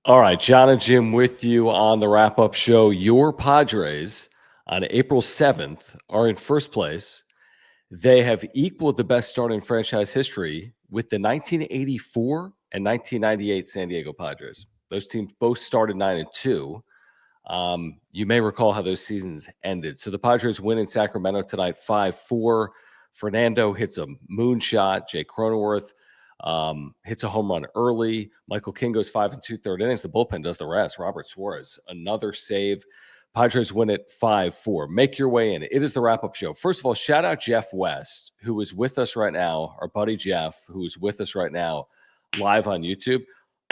All right, John and Jim with you on the wrap-up show. Your Padres on April 7th are in first place. They have equaled the best start in franchise history with the 1984 and 1998 San Diego Padres. Those teams both started 9-2. You may recall how those seasons ended. So the Padres win in Sacramento tonight 5-4. Fernando hits a moonshot. Jay Cronenworth hits a home run early. Michael King goes 5 2/3 innings. The bullpen does the rest. Robert Suarez, another save. Padres win it 5-4. Make your way in. It is the wrap-up show. First of all, shout out Jeff West, who is with us right now, our buddy Jeff, who is with us right now live on YouTube.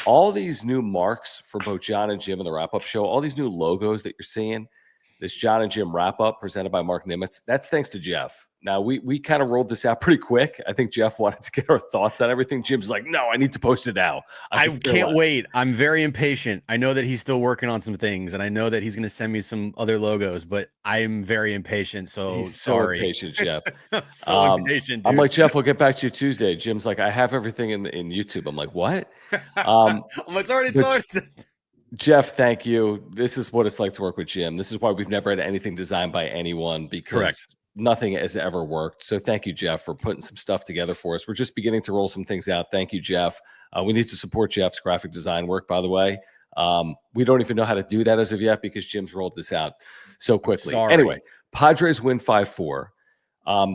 All these new marks for both John and Jim in the wrap-up show, all these new logos that you're seeing, this John and Jim wrap-up presented by Mark Nimitz, that's thanks to Jeff. Now, we kind of rolled this out pretty quick. I think Jeff wanted to get our thoughts on everything. Jim's like, no, I need to post it now. I can't wait. I'm very impatient. I know that he's still working on some things, and I know that he's going to send me some other logos, but I'm very impatient, so He's sorry. So impatient, Jeff. I'm so impatient, dude. I'm like, Jeff, I'll get back to you Tuesday. Jim's like, I have everything in YouTube. I'm like, what? It's already. Jeff, thank you. This is what it's like to work with Jim. This is why we've never had anything designed by anyone, because Correct. Nothing has ever worked. So thank you, Jeff, for putting some stuff together for us. We're just beginning to roll some things out. Thank you, Jeff. We need to support Jeff's graphic design work, by the way. We don't even know how to do that as of yet because Jim's rolled this out so quickly. Sorry. Anyway, Padres win 5-4.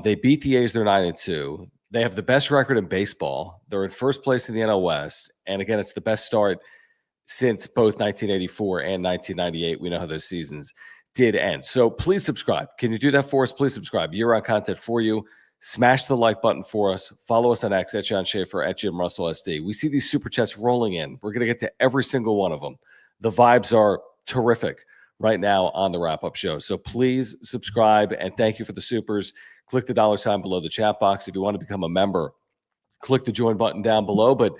They beat the A's. They're 9-2. They have the best record in baseball. They're in first place in the NL West. And again, it's the best start since both 1984 and 1998. We know how those seasons did end. So please subscribe. Can you do that for us? Please subscribe. Year-round content for you. Smash the like button for us. Follow us on X at John Schaefer, at Jim Russell SD. We see these super chats rolling in. We're going to get to every single one of them. The vibes are terrific right now on the wrap-up show. So please subscribe, and thank you for the supers. Click the $ below the chat box. If you want to become a member, click the join button down below. But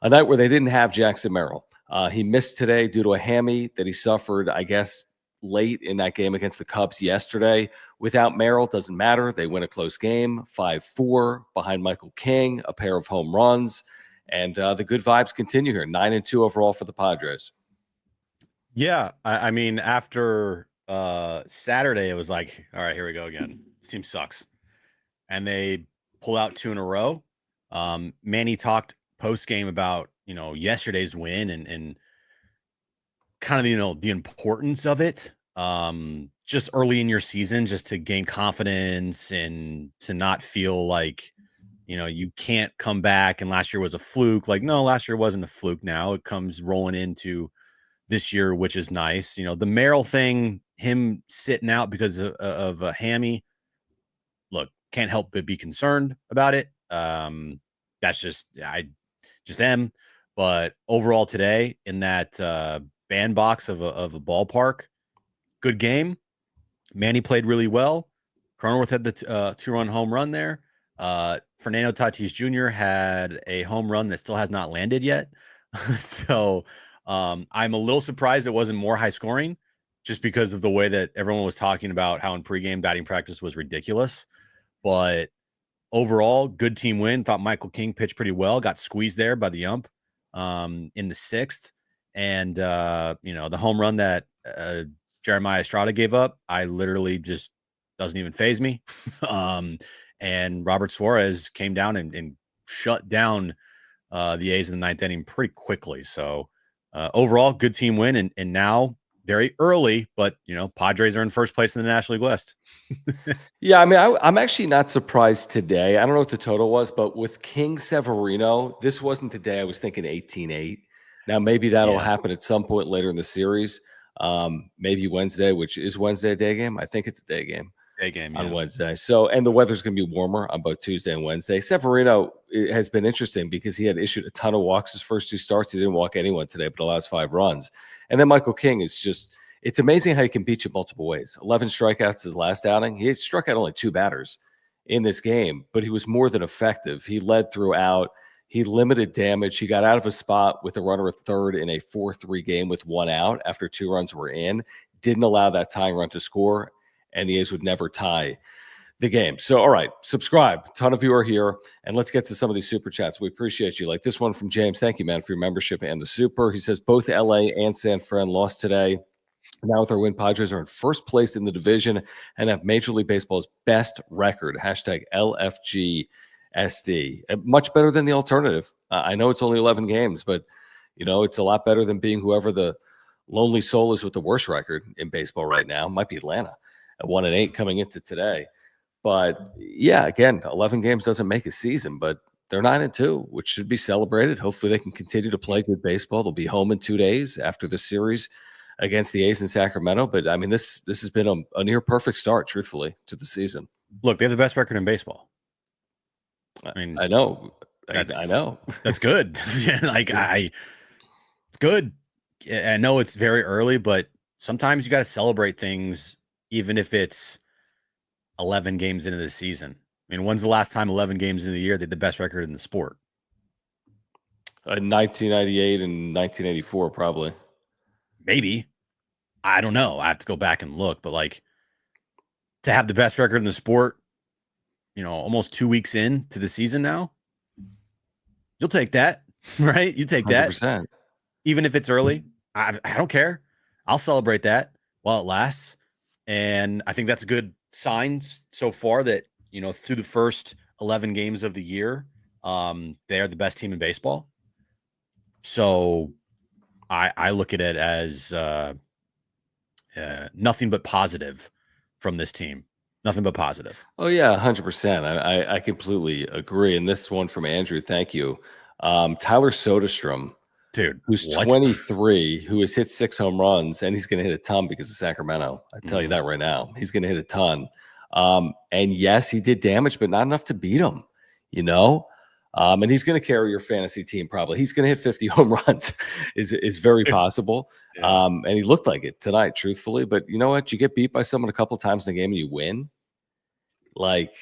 a night where they didn't have Jackson Merrill. He missed today due to a hammy that he suffered, I guess, late in that game against the Cubs yesterday. Without Merrill, doesn't matter. They win a close game, 5-4 behind Michael King, a pair of home runs, and the good vibes continue here. 9-2 overall for the Padres. Yeah, I mean, after Saturday, it was like, all right, here we go again. This team sucks, and they pull out 2 in a row. Manny talked post game about yesterday's win and kind of the importance of it. Just early in your season, just to gain confidence and to not feel like you can't come back and last year was a fluke. Like, no, last year wasn't a fluke. Now it comes rolling into this year, which is nice. The Merrill thing, him sitting out because of a hammy, look, can't help but be concerned about it. That's just I am. But overall today in that bandbox of a ballpark, good game. Manny played really well. Cronenworth had the 2-run home run there. Fernando Tatis Jr. had a home run that still has not landed yet. So I'm a little surprised it wasn't more high scoring, just because of the way that everyone was talking about how in pregame batting practice was ridiculous. But overall, good team win. Thought Michael King pitched pretty well. Got squeezed there by the ump in the 6th. And, the home run that Jeremiah Estrada gave up, I literally just doesn't even faze me. And Robert Suarez came down and shut down the A's in the 9th inning pretty quickly. So overall, good team win. And now very early, but, Padres are in first place in the National League West. Yeah, I mean, I'm actually not surprised today. I don't know what the total was, but with King Severino, this wasn't the day I was thinking 18-8. Now, maybe that'll happen at some point later in the series. Maybe Wednesday, which is Wednesday a day game. I think it's a day game. Day game on Wednesday. So, and the weather's going to be warmer on both Tuesday and Wednesday. Severino has been interesting because he had issued a ton of walks his first 2 starts. He didn't walk anyone today, but allows 5 runs. And then Michael King is just, it's amazing how he can beat you multiple ways. 11 strikeouts his last outing. He struck out only 2 batters in this game, but he was more than effective. He led throughout. He limited damage. He got out of a spot with a runner at third in a 4-3 game with 1 out after 2 runs were in. Didn't allow that tying run to score, and the A's would never tie the game. So, all right, subscribe. A ton of you are here, and let's get to some of these super chats. We appreciate you. Like this one from James. Thank you, man, for your membership and the super. He says both LA and San Fran lost today. Now with our win, Padres are in first place in the division and have Major League Baseball's best record. Hashtag LFGSD. Much better than the alternative. I know it's only 11 games, but it's a lot better than being whoever the lonely soul is with the worst record in baseball right now. Might be Atlanta at 1-8 coming into today. But yeah, again, 11 games doesn't make a season, but they're 9-2, which should be celebrated. Hopefully they can continue to play good baseball. They'll be home in 2 days after the series against the A's in Sacramento. But I mean, this has been a near perfect start, truthfully, to the season. Look, they have the best record in baseball. I mean, I know. I know. That's good. It's good. I know it's very early, but sometimes you got to celebrate things, even if it's 11 games into the season. I mean, when's the last time 11 games into the year they had the best record in the sport? 1998 and 1984, probably. Maybe. I don't know. I have to go back and look, but like to have the best record in the sport, almost 2 weeks into the season now, you'll take that, right? You take 100%. That. Even if it's early, I don't care. I'll celebrate that while it lasts. And I think that's a good sign so far that, through the first 11 games of the year, they are the best team in baseball. So I look at it as nothing but positive from this team. Nothing but positive. Oh, yeah, 100%. I completely agree. And this one from Andrew, thank you. Tyler Soderstrom, dude, who's 23, who has hit 6 home runs, and he's going to hit a ton because of Sacramento. I tell you that right now. He's going to hit a ton. And yes, he did damage, but not enough to beat him, and he's going to carry your fantasy team probably. He's going to hit 50 home runs is very possible. Yeah. And he looked like it tonight, truthfully. But you know what? You get beat by someone a couple times in a game and you win. Like,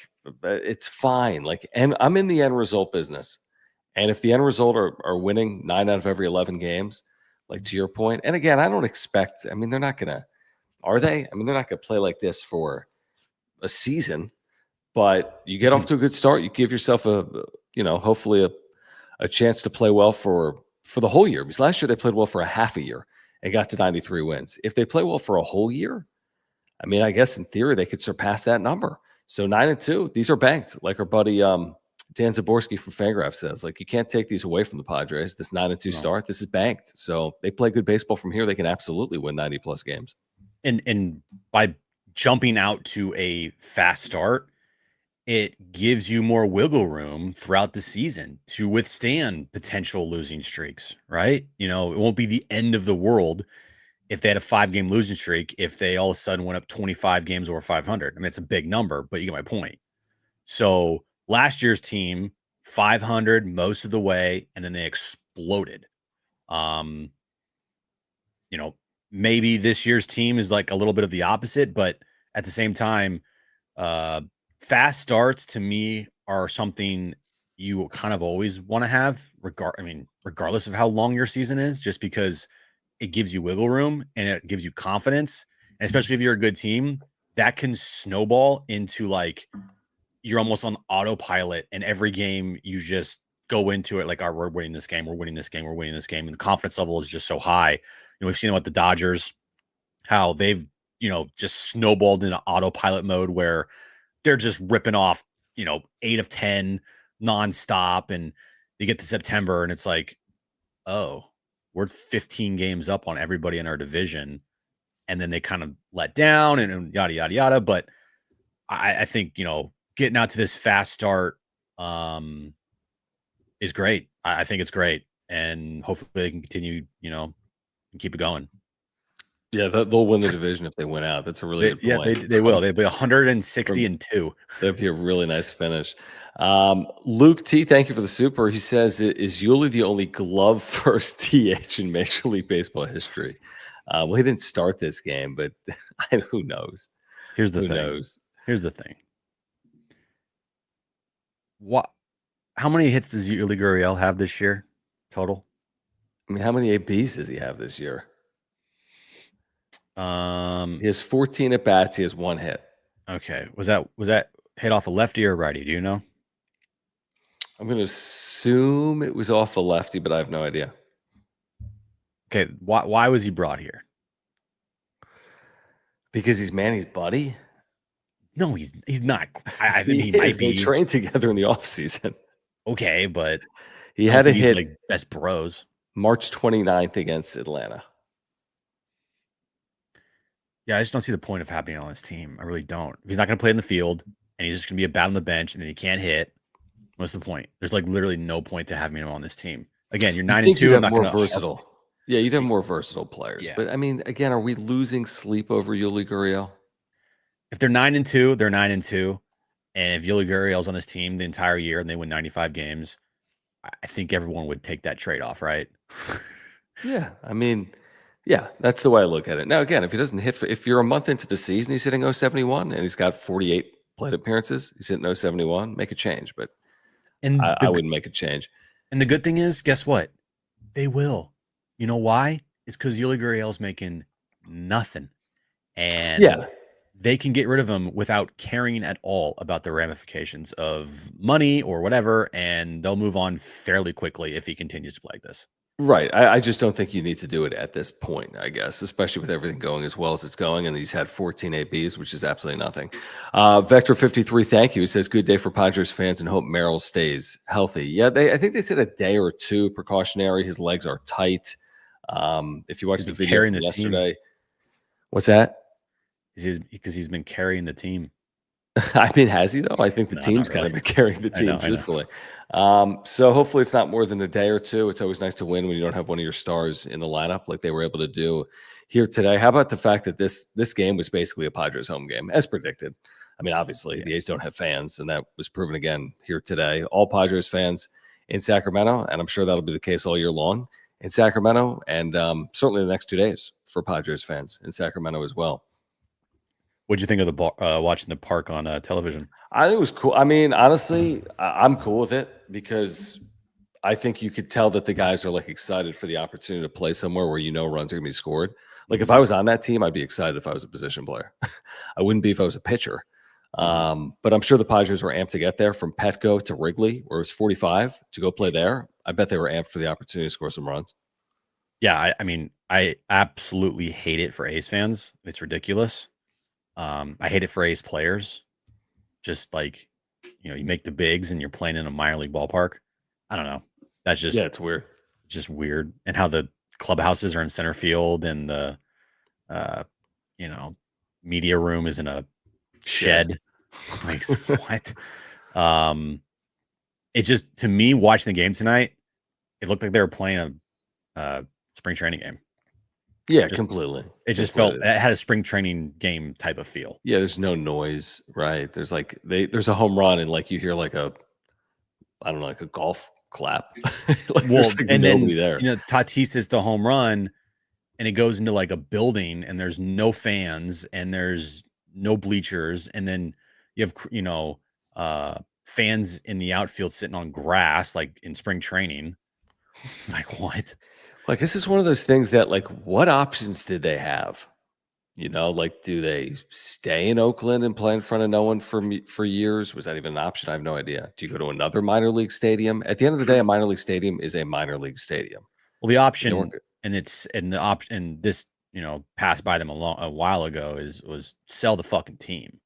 it's fine. Like, and I'm in the end result business. And if the end result are winning 9 out of every 11 games, like to your point, and again, I don't expect, they're not going to, are they? They're not going to play like this for a season, but you get off to a good start. You give yourself hopefully a chance to play well for the whole year. Because last year they played well for a half a year and got to 93 wins. If they play well for a whole year, I guess in theory they could surpass that number. So 9-2, these are banked, like our buddy Dan Zaborski from Fangraph says. Like, you can't take these away from the Padres. This 9-2 start, this is banked. So they play good baseball from here. They can absolutely win 90-plus games. And by jumping out to a fast start, it gives you more wiggle room throughout the season to withstand potential losing streaks, right? It won't be the end of the world if they had a 5-game losing streak, if they all of a sudden went up 25 games over 500. It's a big number, but you get my point. So last year's team, 500 most of the way, and then they exploded. Maybe this year's team is like a little bit of the opposite, but at the same time, fast starts to me are something you kind of always want to have, regardless of how long your season is, just because it gives you wiggle room and it gives you confidence. And especially if you're a good team, that can snowball into like you're almost on autopilot, and every game you just go into it like, oh, we're winning this game, we're winning this game, we're winning this game. And the confidence level is just so high. We've seen it with the Dodgers, how they've, just snowballed into autopilot mode where they're just ripping off, 8 of 10 nonstop. And you get to September and it's like, oh, we're 15 games up on everybody in our division. And then they kind of let down and yada, yada, yada. But I think, getting out to this fast start is great. I think it's great. And hopefully they can continue, and keep it going. Yeah, they'll win the division if they win out. That's a really good point. Yeah, they will. They'll be 160-2. That'd be a really nice finish. Luke T, thank you for the super. He says, is Yuli the only glove first DH in Major League Baseball history? Well, he didn't start this game, but who knows? Here's the thing. How many hits does Yuli Gurriel have this year total? How many ABs does he have this year? He has 14 at bats. He has 1 hit. Okay. Was that hit off a lefty or a righty? Do you know? I'm going to assume it was off a lefty, but I have no idea. Okay, why was he brought here? Because he's Manny's buddy? No, he's not. I think he They might be. trained together in the offseason. Okay, but he I had don't a think he's hit like best bros. March 29th against Atlanta. Yeah, I just don't see the point of having him on this team. I really don't. If he's not going to play in the field and he's just going to be a bat on the bench and then he can't hit, what's the point? There's like literally no point to having him on this team. Again, you're 9-2. You'd I'm have not more gonna versatile. Yeah, you'd have more versatile players. Yeah. But I mean, again, are we losing sleep over Yuli Gurriel? If they're 9-2, they're 9-2. And if Yuli Gurriel's on this team the entire year and they win 95 games, I think everyone would take that trade off, right? Yeah, I mean, yeah, that's the way I look at it. Now, again, if he doesn't hit, if you're a month into the season, he's hitting 071 and he's got 48 plate appearances, he's hitting 071, make a change. But I wouldn't make a change. And the good thing is, guess what? They will. You know why? It's because Yuli Gurriel's making nothing. And yeah, they can get rid of him without caring at all about the ramifications of money or whatever, and they'll move on fairly quickly if he continues to play like this. Right. I just don't think you need to do it at this point, I guess, especially with everything going as well as it's going. And he's had 14 ABs, which is absolutely nothing. Vector53, thank you. He says, good day for Padres fans and hope Merrill stays healthy. Yeah, I think they said a day or two precautionary. His legs are tight. If you watch the video from yesterday, what's that? Because he's been carrying the team. I mean, has he though? I think the team's kind of been carrying the team, truthfully. So hopefully it's not more than a day or two. It's always nice to win when you don't have one of your stars in the lineup like they were able to do here today. How about the fact that this game was basically a Padres home game, as predicted? I mean, obviously the A's don't have fans, and that was proven again here today. All Padres fans in Sacramento, and I'm sure that'll be the case all year long in Sacramento, and certainly the next 2 days for Padres fans in Sacramento as well. What'd you think of the watching the park on television? I think it was cool. I mean, honestly, I'm cool with it because I think you could tell that the guys are like excited for the opportunity to play somewhere where runs are gonna be scored. Like if I was on that team, I'd be excited if I was a position player. I wouldn't be if I was a pitcher. But I'm sure the Padres were amped to get there from Petco to Wrigley, where it was 45 to go play there. I bet they were amped for the opportunity to score some runs. Yeah, I mean, I absolutely hate it for A's fans. It's ridiculous. I hate it for A's players. Just like, you make the bigs and you're playing in a minor league ballpark. I don't know. That's just it's weird. Just weird. And how the clubhouses are in center field and the media room is in a shed. Like what? It just, to me, watching the game tonight, it looked like they were playing a spring training game. Yeah, completely. It just felt, it had a spring training game type of feel. Yeah, there's no noise, right? There's like there's a home run and like you hear like a golf clap. And nobody there. Tatis is the home run and it goes into like a building and there's no fans and there's no bleachers and then you have fans in the outfield sitting on grass like in spring training. It's like, what? Like, this is one of those things that, like, what options did they have? Like, do they stay in Oakland and play in front of no one for years? Was that even an option? I have no idea. Do you go to another minor league stadium? At the end of the day, a minor league stadium is a minor league stadium. Well, the option, this passed by them a while ago was sell the fucking team.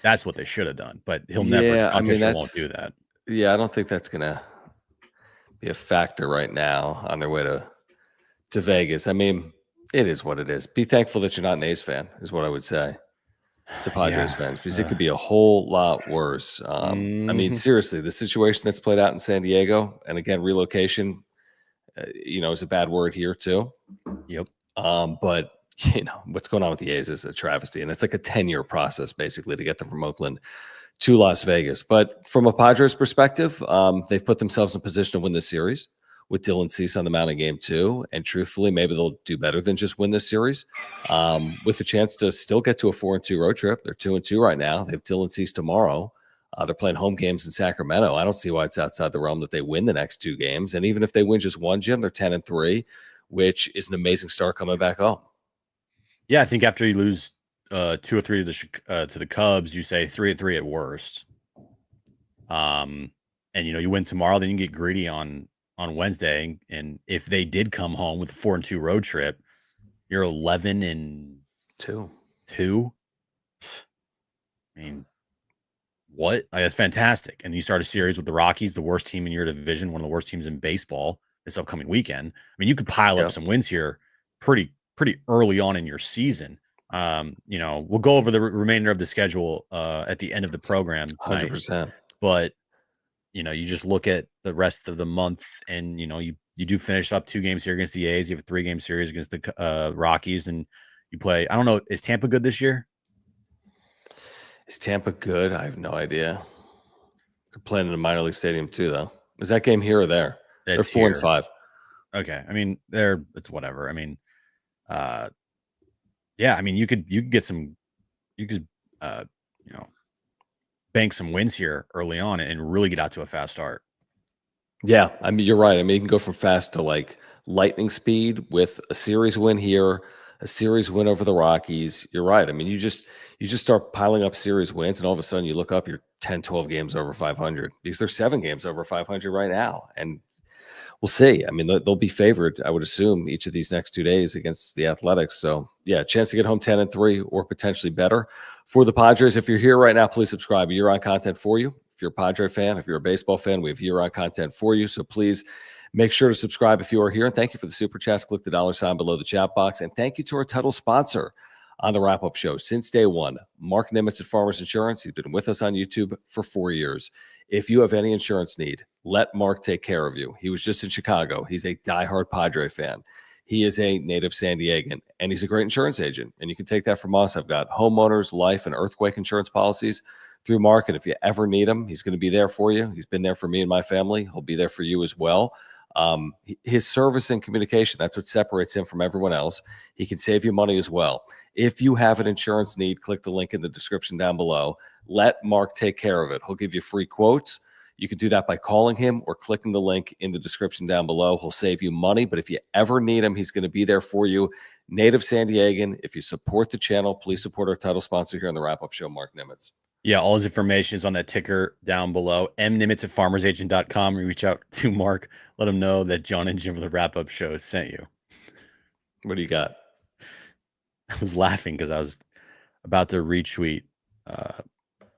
That's what they should have done. But he'll never. I mean, won't do that. Yeah, I don't think that's gonna be a factor right now on their way to Vegas. I mean, it is what it is. Be thankful that you're not an A's fan, is what I would say to Padres fans, because it could be a whole lot worse. I mean, seriously, the situation that's played out in San Diego, and again, relocation, is a bad word here too. Yep. But what's going on with the A's is a travesty, and it's like a 10-year process basically to get them from Oakland to Las Vegas. But from a Padres perspective, they've put themselves in position to win this series with Dylan Cease on the mound in game 2. And truthfully, maybe they'll do better than just win this series with the chance to still get to a 4-2 road trip. They're 2-2 right now. They have Dylan Cease tomorrow. They're playing home games in Sacramento. I don't see why it's outside the realm that they win the next 2 games. And even if they win just one, Jim, they're 10-3, which is an amazing start coming back home. Yeah, I think after you lose 2-3 to the Cubs, you say 3-3 at worst. And you win tomorrow, then you get greedy on Wednesday, and if they did come home with a 4-2 road trip, you're 11-2. I mean, what? That's fantastic. And you start a series with the Rockies, the worst team in your division, one of the worst teams in baseball this upcoming weekend. I mean, you could pile up some wins here pretty early on in your season. We'll go over the remainder of the schedule at the end of the program tonight. 100%. But you just look at the rest of the month, and you do finish up 2 games here against the A's. You have a 3-game series against the Rockies, and you play. I don't know. Is Tampa good this year? Is Tampa good? I have no idea. They're playing in a minor league stadium too, though. Is that game here or there? They're 4-5. Okay. I mean, it's whatever. I mean, yeah. I mean, you could get some. You could, bank some wins here early on and really get out to a fast start. Yeah, I mean, you're right. I mean, you can go from fast to like lightning speed with a series win here, a series win over the Rockies. You're right. I mean, you just start piling up series wins, and all of a sudden you look up, you're 10, 12 games over 500 because there's 7 games over 500 right now. And we'll see. I mean, they'll be favored, I would assume, each of these next 2 days against the Athletics. So, yeah, a chance to get home 10-3 or potentially better for the Padres. If you're here right now, please subscribe. Year-round content for you. If you're a Padre fan, if you're a baseball fan, we have year-round content for you. So please make sure to subscribe if you are here. And thank you for the super chats. Click the $ below the chat box. And thank you to our title sponsor on the wrap-up show since day one, Mark Nimitz at Farmers Insurance. He's been with us on YouTube for 4 years. If you have any insurance need, let Mark take care of you. He was just in Chicago. He's a diehard Padre fan. He is a native San Diegan, and he's a great insurance agent. And you can take that from us. I've got homeowners, life, and earthquake insurance policies through Mark. And if you ever need him, he's going to be there for you. He's been there for me and my family. He'll be there for you as well. His service and communication, that's what separates him from everyone else. He can save you money as well. If you have an insurance need, click the link in the description down below. Let Mark take care of it. He'll give you free quotes. You can do that by calling him or clicking the link in the description down below. He'll save you money, but if you ever need him, he's going to be there for you. Native San Diegan. If you support the channel, please support our title sponsor here on the wrap-up show, Mark Nimitz. Yeah, all his information is on that ticker down below. mnimitz@farmersagent.com. Reach out to Mark. Let him know that John and Jim of the wrap-up show sent you. What do you got? I was laughing because I was about to retweet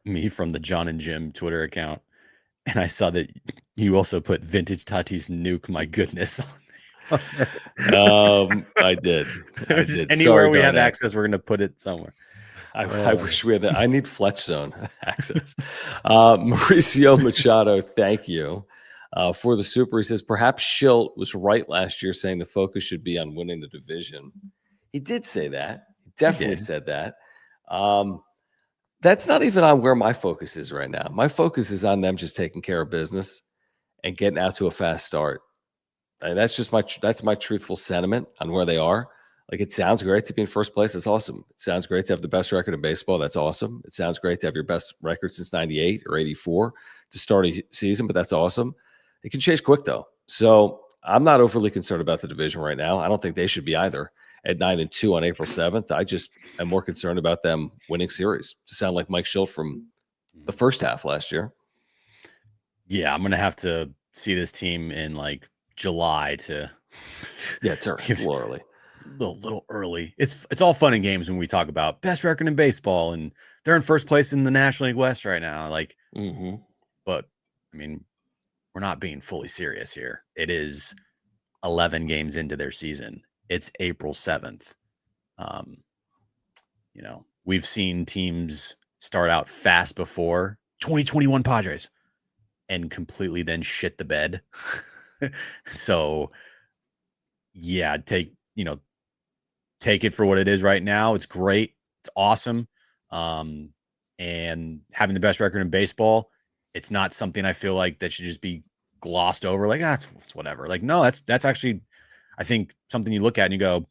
me from the John and Jim Twitter account, and I saw that you also put Vintage Tatis Nuke. My goodness. I did. Anywhere we have access, we're going to put it somewhere. I wish we had that. I need Fletch Zone access. Mauricio Machado, thank you for the super. He says, perhaps Schilt was right last year saying the focus should be on winning the division. He did say that. He definitely said that. That's not even on where my focus is right now. My focus is on them just taking care of business and getting out to a fast start. And that's just my truthful sentiment on where they are. Like, it sounds great to be in first place. That's awesome. It sounds great to have the best record in baseball. That's awesome. It sounds great to have your best record since 98 or 84 to start a season, but that's awesome. It can change quick, though. So I'm not overly concerned about the division right now. I don't think they should be either at 9-2 on April 7th. I just am more concerned about them winning series, to sound like Mike Schilt from the first half last year. Yeah, I'm going to have to see this team in like July to. Yeah, it's early. A little early. It's all fun and games when we talk about best record in baseball, and they're in first place in the National League West right now. Like, but I mean, we're not being fully serious here. It is 11 games into their season. It's April 7th. We've seen teams start out fast before. 2021 Padres and completely then shit the bed. So yeah, take it for what it is right now. It's great. It's awesome. And having the best record in baseball, it's not something I feel like that should just be glossed over. Like, it's whatever. Like, no, that's actually, I think, something you look at and you go,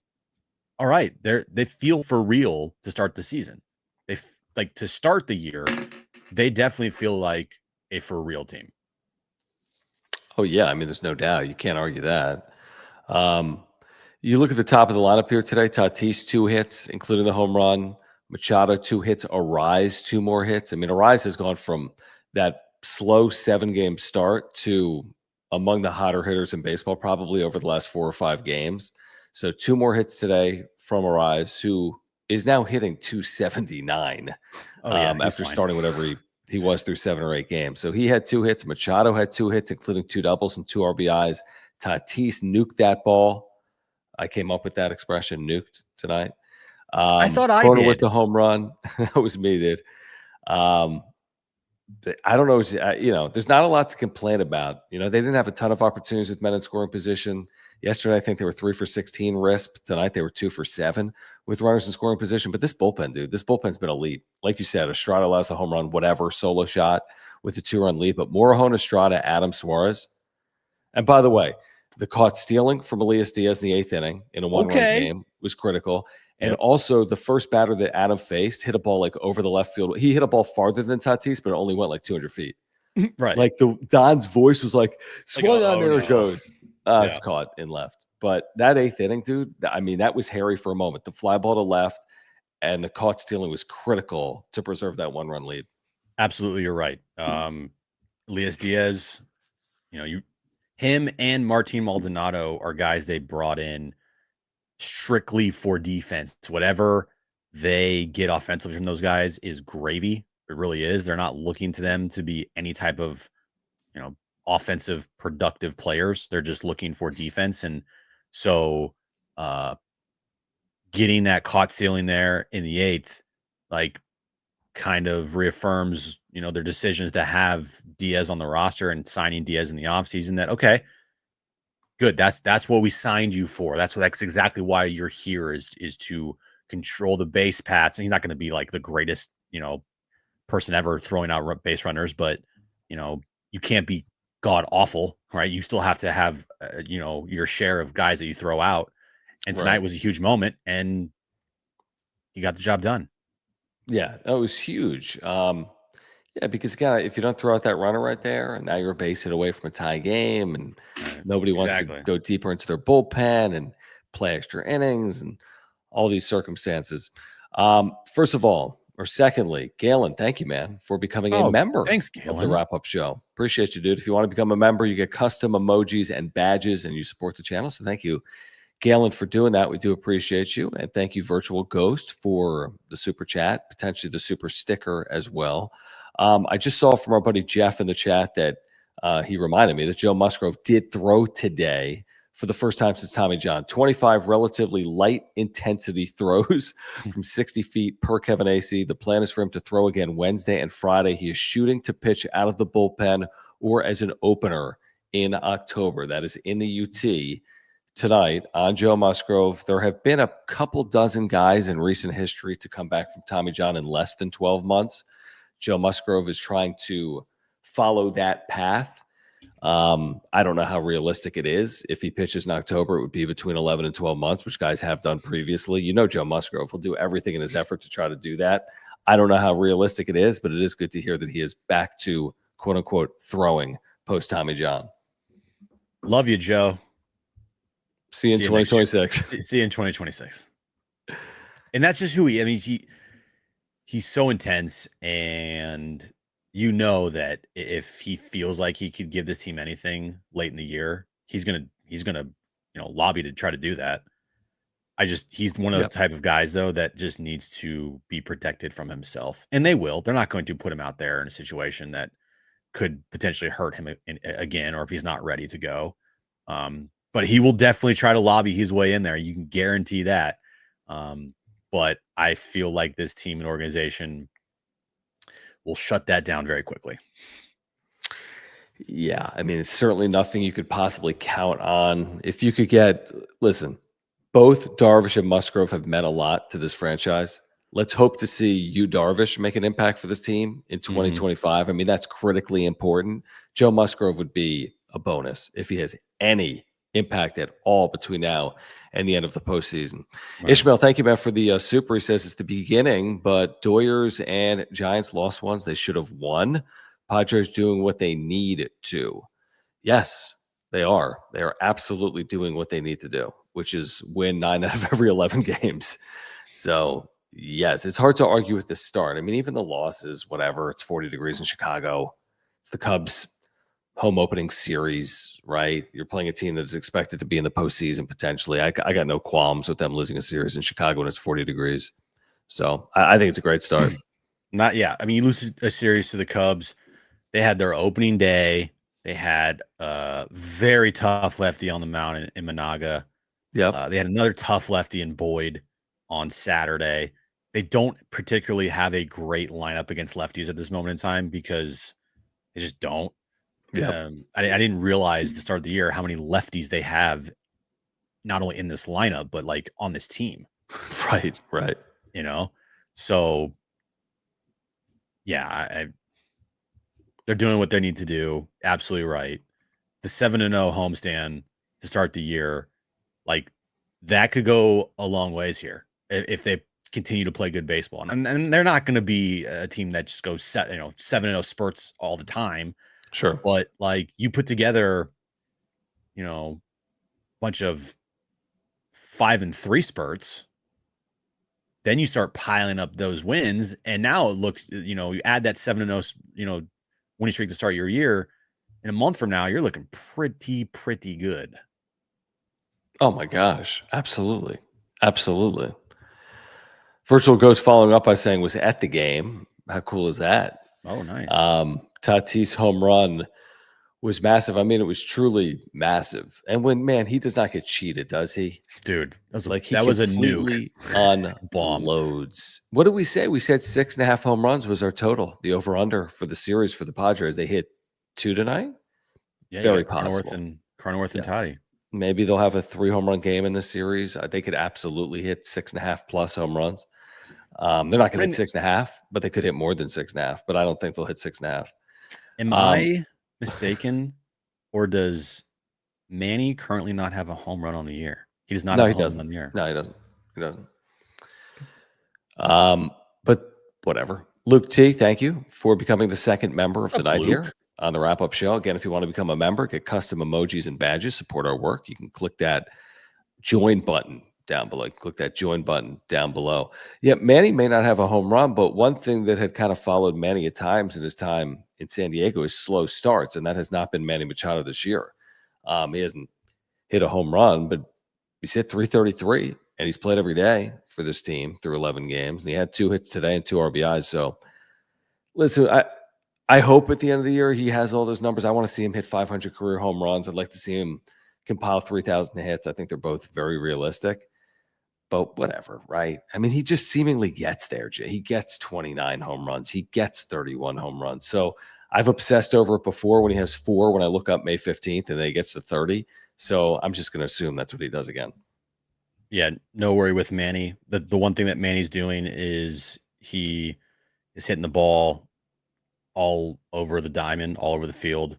all right, they feel for real to start the season. They like to start the year. They definitely feel like a for real team. Oh yeah. I mean, there's no doubt. You can't argue that. You look at the top of the lineup here today, Tatis, 2 hits, including the home run. Machado, 2 hits. Arise, 2 more hits. I mean, Arise has gone from that slow 7-game start to among the hotter hitters in baseball probably over the last 4 or 5 games. So 2 more hits today from Arise, who is now hitting 279 after fine. starting whatever he was through 7 or 8 games. So he had 2 hits. Machado had 2 hits, including 2 doubles and 2 RBIs. Tatis nuked that ball. I came up with that expression, nuked, tonight. I thought I Corner did. with the home run. That was me, dude. I don't know. There's not a lot to complain about. They didn't have a ton of opportunities with men in scoring position. Yesterday, I think they were 3 for 16 RISP. Tonight, they were 2 for 7 with runners in scoring position. But this bullpen, dude, this bullpen's been elite. Like you said, Estrada allows the home run, whatever, solo shot with the 2-run lead. But Morejon, Estrada, Adam Suarez. And by the way, the caught stealing from Elias Diaz in the 8th inning in a 1-run game was critical. And also the first batter that Adam faced hit a ball like over the left field. He hit a ball farther than Tatis, but it only went like 200 feet. Right. Like Don's voice was like, swung on, there it goes. Yeah. It's caught in left. But that 8th inning, dude, I mean, that was hairy for a moment. The fly ball to left and the caught stealing was critical to preserve that 1-run lead. Absolutely, you're right. Elias Diaz, him and Martin Maldonado are guys they brought in strictly for defense. Whatever they get offensively from those guys is gravy. It really is. They're not looking to them to be any type of, offensive productive players. They're just looking for defense. And so getting that caught stealing there in the 8th, like, kind of reaffirms, their decisions to have Diaz on the roster and signing Diaz in the offseason. That, okay, good. That's what we signed you for. That's exactly why you're here is to control the base paths. And he's not going to be like the greatest, person ever throwing out base runners, but you can't be god awful, right? You still have to have your share of guys that you throw out. And tonight was a huge moment, and he got the job done. Yeah, that was huge. Yeah, because again, if you don't throw out that runner right there, and now you're a base hit away from a tie game, and nobody wants to go deeper into their bullpen and play extra innings and all these circumstances. First of all, or secondly, Galen, thank you, man, for becoming a member of the Wrap Up Show. Appreciate you, dude. If you want to become a member, you get custom emojis and badges, and you support the channel. So thank you, Galen, for doing that. We do appreciate you. And thank you, Virtual Ghost, for the super chat, potentially the super sticker as well. I just saw from our buddy Jeff in the chat that he reminded me that Joe Musgrove did throw today for the first time since Tommy John. 25 relatively light intensity throws from 60 feet per Kevin AC. The plan is for him to throw again Wednesday and Friday. He is shooting to pitch out of the bullpen or as an opener in October. That is in the UT. Tonight on Joe Musgrove. There have been a couple dozen guys in recent history to come back from Tommy John in less than 12 months. Joe Musgrove is trying to follow that path. I don't know how realistic it is. If he pitches in October, it would be between 11 and 12 months, which guys have done previously. Joe Musgrove will do everything in his effort to try to do that. I don't know how realistic it is, but it is good to hear that he is back to quote unquote throwing post Tommy John. Love you, Joe. See you in 2026. See you in 2026. And that's just who he's so intense, and that if he feels like he could give this team anything late in the year, he's gonna lobby to try to do that. He's one of those type of guys though that just needs to be protected from himself, and they will. They're not going to put him out there in a situation that could potentially hurt him again, or if he's not ready to go. But he will definitely try to lobby his way in there. You can guarantee that. But I feel like this team and organization will shut that down very quickly. Yeah, I mean, it's certainly nothing you could possibly count on. If you could listen, both Darvish and Musgrove have meant a lot to this franchise. Let's hope to see you, Darvish, make an impact for this team in 2025. I mean, that's critically important. Joe Musgrove would be a bonus if he has any impact at all between now and the end of the postseason. Right. Ishmael, thank you, man, for the super. He says it's the beginning, but Doyers and Giants lost ones they should have won. Padres doing what they need to. Yes, they are. They are absolutely doing what they need to do, which is win 9 out of every 11 games. So Yes, it's hard to argue with the start. I mean, even the losses, whatever, it's 40 degrees in Chicago. It's the Cubs' home opening series, right? You're playing a team that is expected to be in the postseason potentially. I got no qualms with them losing a series in Chicago when it's 40 degrees. So I think it's a great start. I mean, you lose a series to the Cubs. They had their opening day. They had a very tough lefty on the mound in Managa. Yep. They had another tough lefty in Boyd on Saturday. They don't particularly have a great lineup against lefties at this moment in time because they just don't. Yep. I didn't realize the start of the year how many lefties they have, not only in this lineup, but like on this team. Right. So yeah, they're doing what they need to do. Absolutely right. The 7-0 homestand to start the year, like that could go a long ways here if they continue to play good baseball. And they're not going to be a team that just goes 7-0 spurts all the time. Sure. But like you put together, a bunch of 5-3 spurts, then you start piling up those wins. And now it looks, you add that 7-0, winning streak to start your year. In a month from now, you're looking pretty good. Oh my gosh. Absolutely. Absolutely. Virtual Ghost following up by saying was at the game. How cool is that? Oh, nice. Tatis home run was massive. I mean, it was truly massive. And he does not get cheated, does he? Dude, That was a nuke on loads. What did we say? We said 6.5 home runs was our total. The over under for the series for the Padres. They hit 2 tonight. Yeah, very possible. Cronenworth and Toddy. Maybe they'll have a 3 home run game in this series. They could absolutely hit 6.5 plus home runs. They're not going to hit 6.5, but they could hit more than 6.5. But I don't think they'll hit 6.5. Am I mistaken, or does Manny currently not have a home run on the year? He does not have a home run on the year. No, he doesn't. But whatever. Luke T, thank you for becoming the second member of the night here on the wrap-up show. Again, if you want to become a member, get custom emojis and badges, support our work, you can click that join button down below. Click that join button down below. Yeah, Manny may not have a home run, but one thing that had kind of followed Manny at times in his time in San Diego is slow starts, and that has not been Manny Machado this year. He hasn't hit a home run, but he's hit 333, and he's played every day for this team through 11 games, and he had 2 hits today and 2 RBIs. So, listen, I hope at the end of the year he has all those numbers. I want to see him hit 500 career home runs. I'd like to see him compile 3,000 hits. I think they're both very realistic. But whatever, right? I mean, he just seemingly gets there, Jay. He gets 29 home runs. He gets 31 home runs. So I've obsessed over it before when he has 4 when I look up May 15th and then he gets to 30. So I'm just going to assume that's what he does again. Yeah, no worry with Manny. The one thing that Manny's doing is he is hitting the ball all over the diamond, all over the field.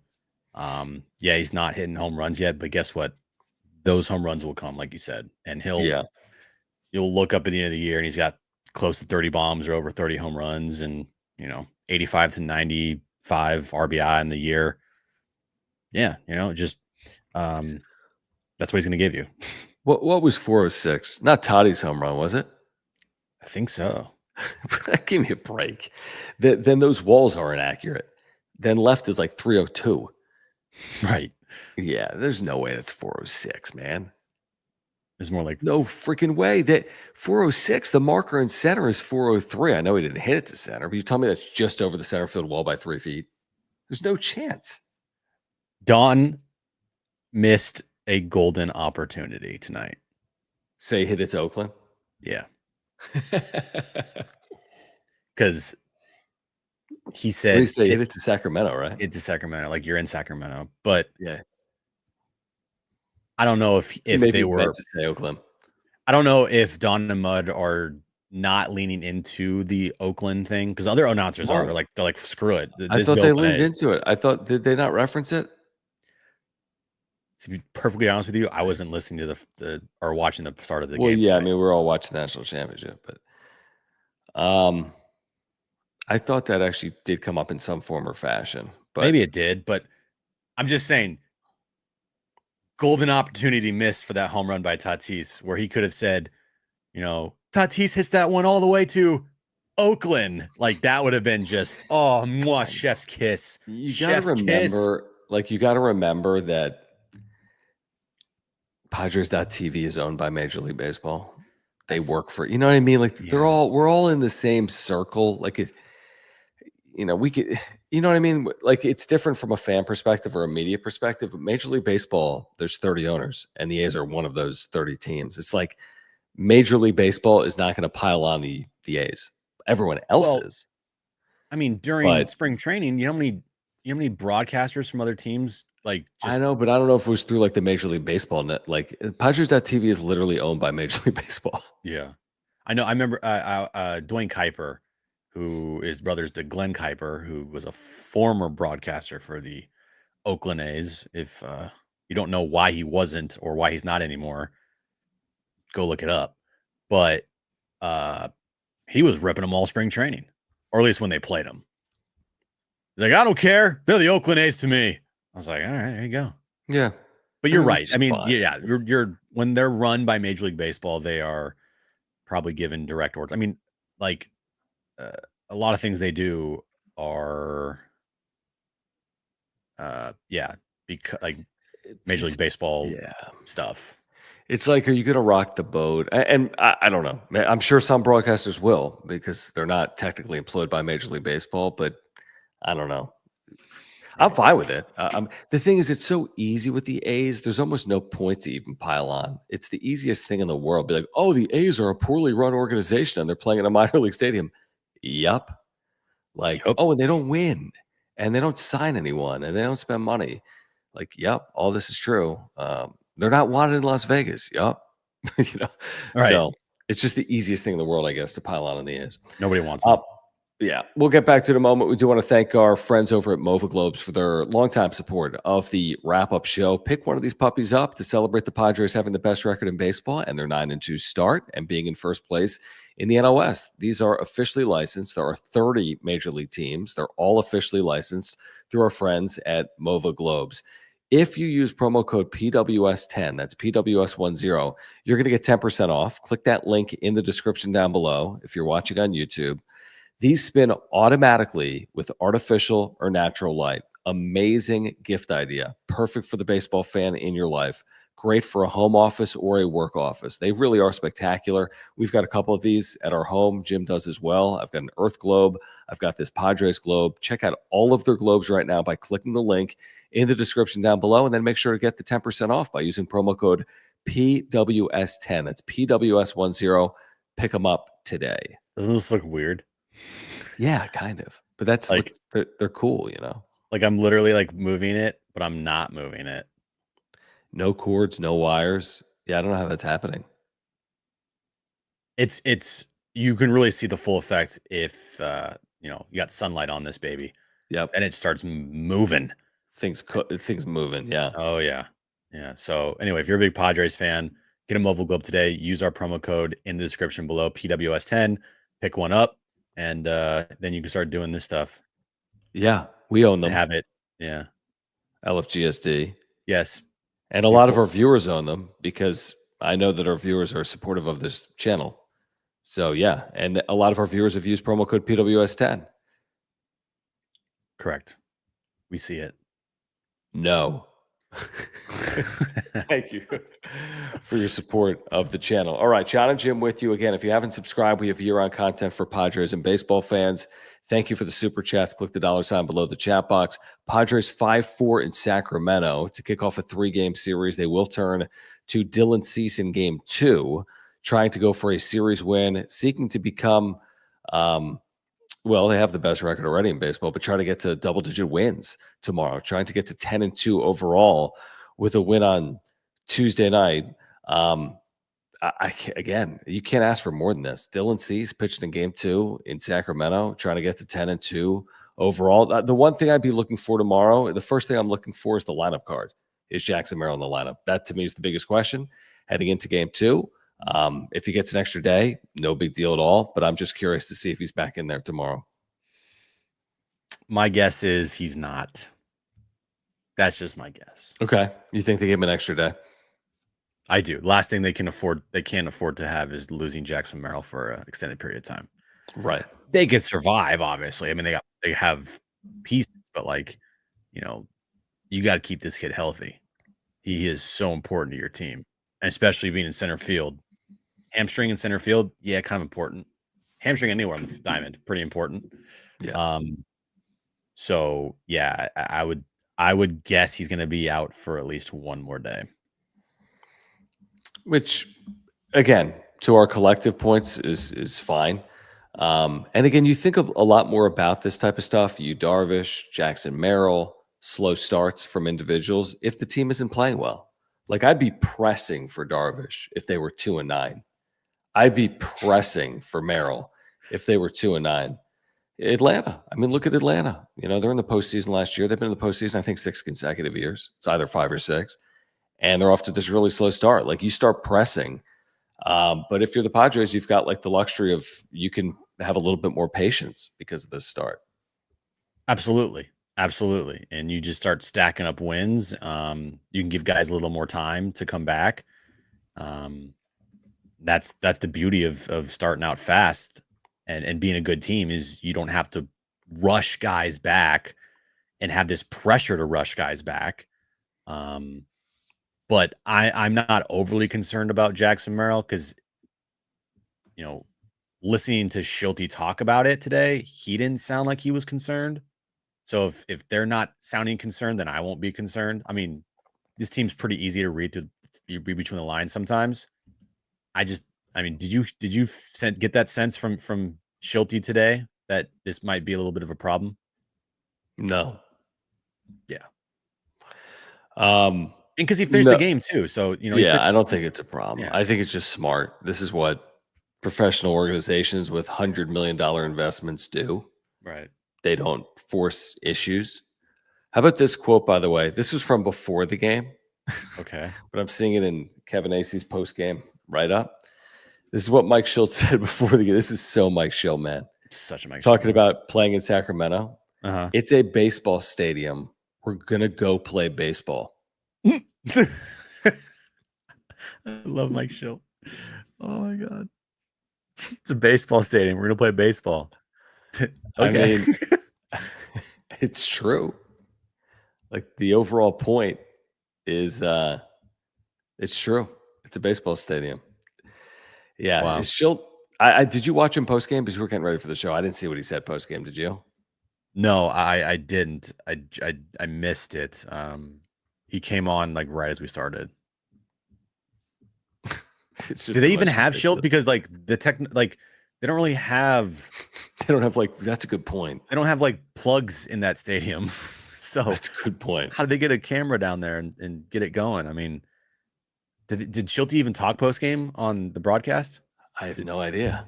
Yeah, he's not hitting home runs yet, but guess what? Those home runs will come, like you said. And you'll look up at the end of the year and he's got close to 30 bombs or over 30 home runs and, 85 to 95 RBI in the year. Yeah, just that's what he's going to give you. What was 406? Not Toddy's home run, was it? I think so. Give me a break. Then those walls are inaccurate. Then left is like 302. Right. Yeah, there's no way that's 406, man. There's more like no freaking way. That 406, the marker in center is 403. I know he didn't hit it to center, but you tell me that's just over the center field wall by 3 feet. There's no chance. Don missed a golden opportunity tonight. Say hit it to Oakland? Yeah. Because he said hit it to Sacramento, right? It's to Sacramento, like you're in Sacramento. But yeah, I don't know if they were to say Oakland. I don't know if Don and Mud are not leaning into the Oakland thing because other announcers are like they're like screw it. I thought they leaned into it. I thought did they not reference it? To be perfectly honest with you, I wasn't listening to the or watching the start of the game. Well, yeah, tonight. I mean we're all watching the national championship, but I thought that actually did come up in some form or fashion. But maybe it did, but I'm just saying golden opportunity missed for that home run by Tatis, where he could have said, Tatis hits that one all the way to Oakland. Like that would have been just chef's kiss. You got to remember, that Padres.tv is owned by Major League Baseball. They work for, you know what I mean? Like we're all in the same circle. Like it, we could, you know what I mean? Like it's different from a fan perspective or a media perspective. But Major League Baseball, there's 30 owners, and the A's are one of those 30 teams. It's like Major League Baseball is not going to pile on the A's. Everyone else is. I mean, during spring training, you know how many broadcasters from other teams I know, but I don't know if it was through like the Major League Baseball net. Like Padres.tv is literally owned by Major League Baseball. Yeah, I know. I remember Dwayne Kuiper, who is brothers to Glenn Kuiper, who was a former broadcaster for the Oakland A's. If you don't know why he wasn't or why he's not anymore, go look it up. But he was ripping them all spring training, or at least when they played him. He's like, I don't care. They're the Oakland A's to me. I was like, all right, there you go. Yeah. But you're right. I mean, yeah, you're when they're run by Major League Baseball, they are probably given direct orders. I mean, like a lot of things they do are, because like Major League Baseball stuff. It's like, are you going to rock the boat? And I don't know. I'm sure some broadcasters will because they're not technically employed by Major League Baseball, but I don't know. I'm fine with it. The thing is, it's so easy with the A's. There's almost no point to even pile on. It's the easiest thing in the world. Be like, oh, the A's are a poorly run organization and they're playing in a minor league stadium. Yup. Oh, and they don't win and they don't sign anyone and they don't spend money. Like, yup, all this is true. They're not wanted in Las Vegas. Yup. Right. So it's just the easiest thing in the world, I guess, to pile on the A's. Nobody wants it. Yeah, we'll get back to it in a moment. We do want to thank our friends over at Mova Globes for their longtime support of the wrap-up show. Pick one of these puppies up to celebrate the Padres having the best record in baseball and their 9-2 start and being in first place in the NL West. These are officially licensed. There are 30 major league teams. They're all officially licensed through our friends at Mova Globes. If you use promo code PWS10, that's PWS10, you're going to get 10% off. Click that link in the description down below if you're watching on YouTube. These spin automatically with artificial or natural light. Amazing gift idea. Perfect for the baseball fan in your life. Great for a home office or a work office. They really are spectacular. We've got a couple of these at our home. Jim does as well. I've got an Earth globe. I've got this Padres globe. Check out all of their globes right now by clicking the link in the description down below, and then make sure to get the 10% off by using promo code PWS10. That's PWS10. Pick them up today. Doesn't this look weird? Yeah, kind of. But that's like they're cool, Like I'm literally like moving it, but I'm not moving it. No cords, no wires. Yeah, I don't know how that's happening. It's you can really see the full effect if you got sunlight on this baby. Yep. And it starts moving. Things moving, yeah. Oh yeah. Yeah. So anyway, if you're a big Padres fan, get a Mobile Globe today. Use our promo code in the description below, PWS10. Pick one up. And then you can start doing this stuff. Yeah, we own them. Have it. Yeah. LFGSD. Yes. And a lot of our viewers own them because I know that our viewers are supportive of this channel. So, yeah. And a lot of our viewers have used promo code PWS10. Correct. We see it. No. Thank you for your support of the channel. All right, John and Jim with you again. If you haven't subscribed, we have year-round content for Padres and baseball fans. Thank you for the super chats. Click the $ below the chat box. Padres 5-4 in Sacramento to kick off a 3-game series. They will turn to Dylan Cease in Game 2, trying to go for a series win, seeking to become well, they have the best record already in baseball, but try to get to double-digit wins tomorrow, trying to get to 10-2 overall with a win on Tuesday night. Again, you can't ask for more than this. Dylan Cease pitched in Game 2 in Sacramento, trying to get to 10-2 overall. The one thing I'd be looking for tomorrow, the first thing I'm looking for is the lineup card. Is Jackson Merrill in the lineup? That, to me, is the biggest question heading into Game 2. If he gets an extra day, no big deal at all. But I'm just curious to see if he's back in there tomorrow. My guess is he's not. That's just my guess. Okay. You think they gave him an extra day? I do. Last thing they can't afford to have is losing Jackson Merrill for an extended period of time. Right. They could survive, obviously. I mean, they have pieces, but like, you got to keep this kid healthy. He is so important to your team, and especially being in center field. Hamstring in center field, yeah, kind of important. Hamstring anywhere on the diamond, pretty important. Yeah. So yeah, I would guess he's going to be out for at least one more day. Which, again, to our collective points is fine. And again, you think of a lot more about this type of stuff. You Darvish, Jackson Merrill, slow starts from individuals if the team isn't playing well. Like I'd be pressing for Darvish if they were 2-9. I'd be pressing for Merrill if they were 2-9. Atlanta. I mean, look at Atlanta. They're in the postseason last year. They've been in the postseason, I think, 6 consecutive years. It's either 5 or 6. And they're off to this really slow start. Like you start pressing. But if you're the Padres, you've got like the luxury of you can have a little bit more patience because of this start. Absolutely. Absolutely. And you just start stacking up wins. You can give guys a little more time to come back. That's the beauty of starting out fast and being a good team is you don't have to rush guys back and have this pressure to rush guys back. But I'm not overly concerned about Jackson Merrill because, listening to Schulte talk about it today, he didn't sound like he was concerned. So if they're not sounding concerned, then I won't be concerned. I mean, this team's pretty easy to read between the lines sometimes. Did you get that sense from Schulte today that this might be a little bit of a problem? No. Yeah. And because he finished the game too, so I don't think it's a problem. Yeah. I think it's just smart. This is what professional organizations with $100 million investments do. Right. They don't force issues. How about this quote, by the way? This was from before the game. Okay. But I'm seeing it in Kevin Acey's post-game write-up. This is what Mike Schill said before the game. This is so Mike Schill, man. It's such a Mike Talking Schill. about playing in Sacramento. Uh-huh. It's a baseball stadium. We're going to go play baseball. I love Mike Schill. Oh, my God. It's a baseball stadium. We're going to play baseball. Okay. I mean, it's true. Like the overall point is it's true. It's a baseball stadium. Yeah. Wow. Did you watch him post game? Because we were getting ready for the show. I didn't see what he said post game. Did you? No, I didn't. I missed it. He came on like right as we started. It's just Do they even have Schilt? Because like they don't really have. They don't have like. That's a good point. They don't have like plugs in that stadium. So that's a good point. How did they get a camera down there and get it going? I mean, did Schulte even talk post game on the broadcast? I have no idea.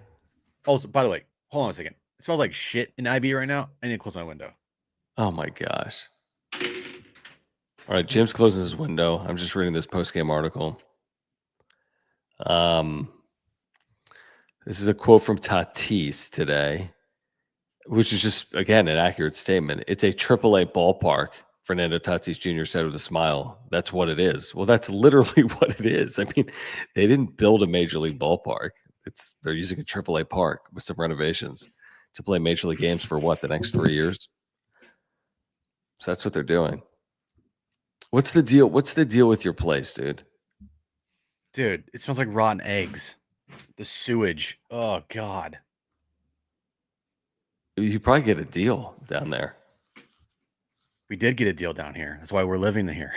Also, by the way, hold on a second. It smells like shit in IB right now. I need to close my window. Oh my gosh. All right, Jim's closing his window. I'm just reading this post game article. This is a quote from Tatis today, which is just, again, an accurate statement. It's a AAA ballpark, Fernando Tatis Jr. said with a smile. That's what it is. Well, that's literally what it is. I mean, they didn't build a major league ballpark. They're using a AAA park with some renovations to play major league games for the next 3 years. So that's what they're doing. What's the deal? What's the deal with your place, dude? Dude, it smells like rotten eggs. The sewage. Oh, God. You probably get a deal down there. We did get a deal down here. That's why we're living here.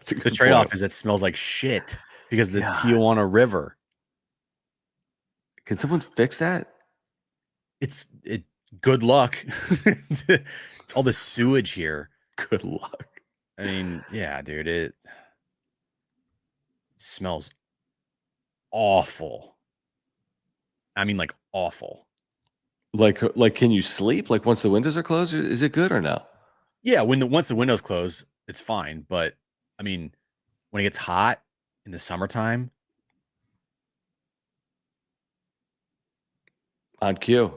The trade-off is it smells like shit because the Tijuana River. Can someone fix that? Good luck. It's all the sewage here. Good luck. I mean, yeah, dude, it smells awful. I mean, like awful. Like, can you sleep? Like once the windows are closed, is it good or no? Yeah, once the windows close, it's fine. But I mean, when it gets hot in the summertime, on cue,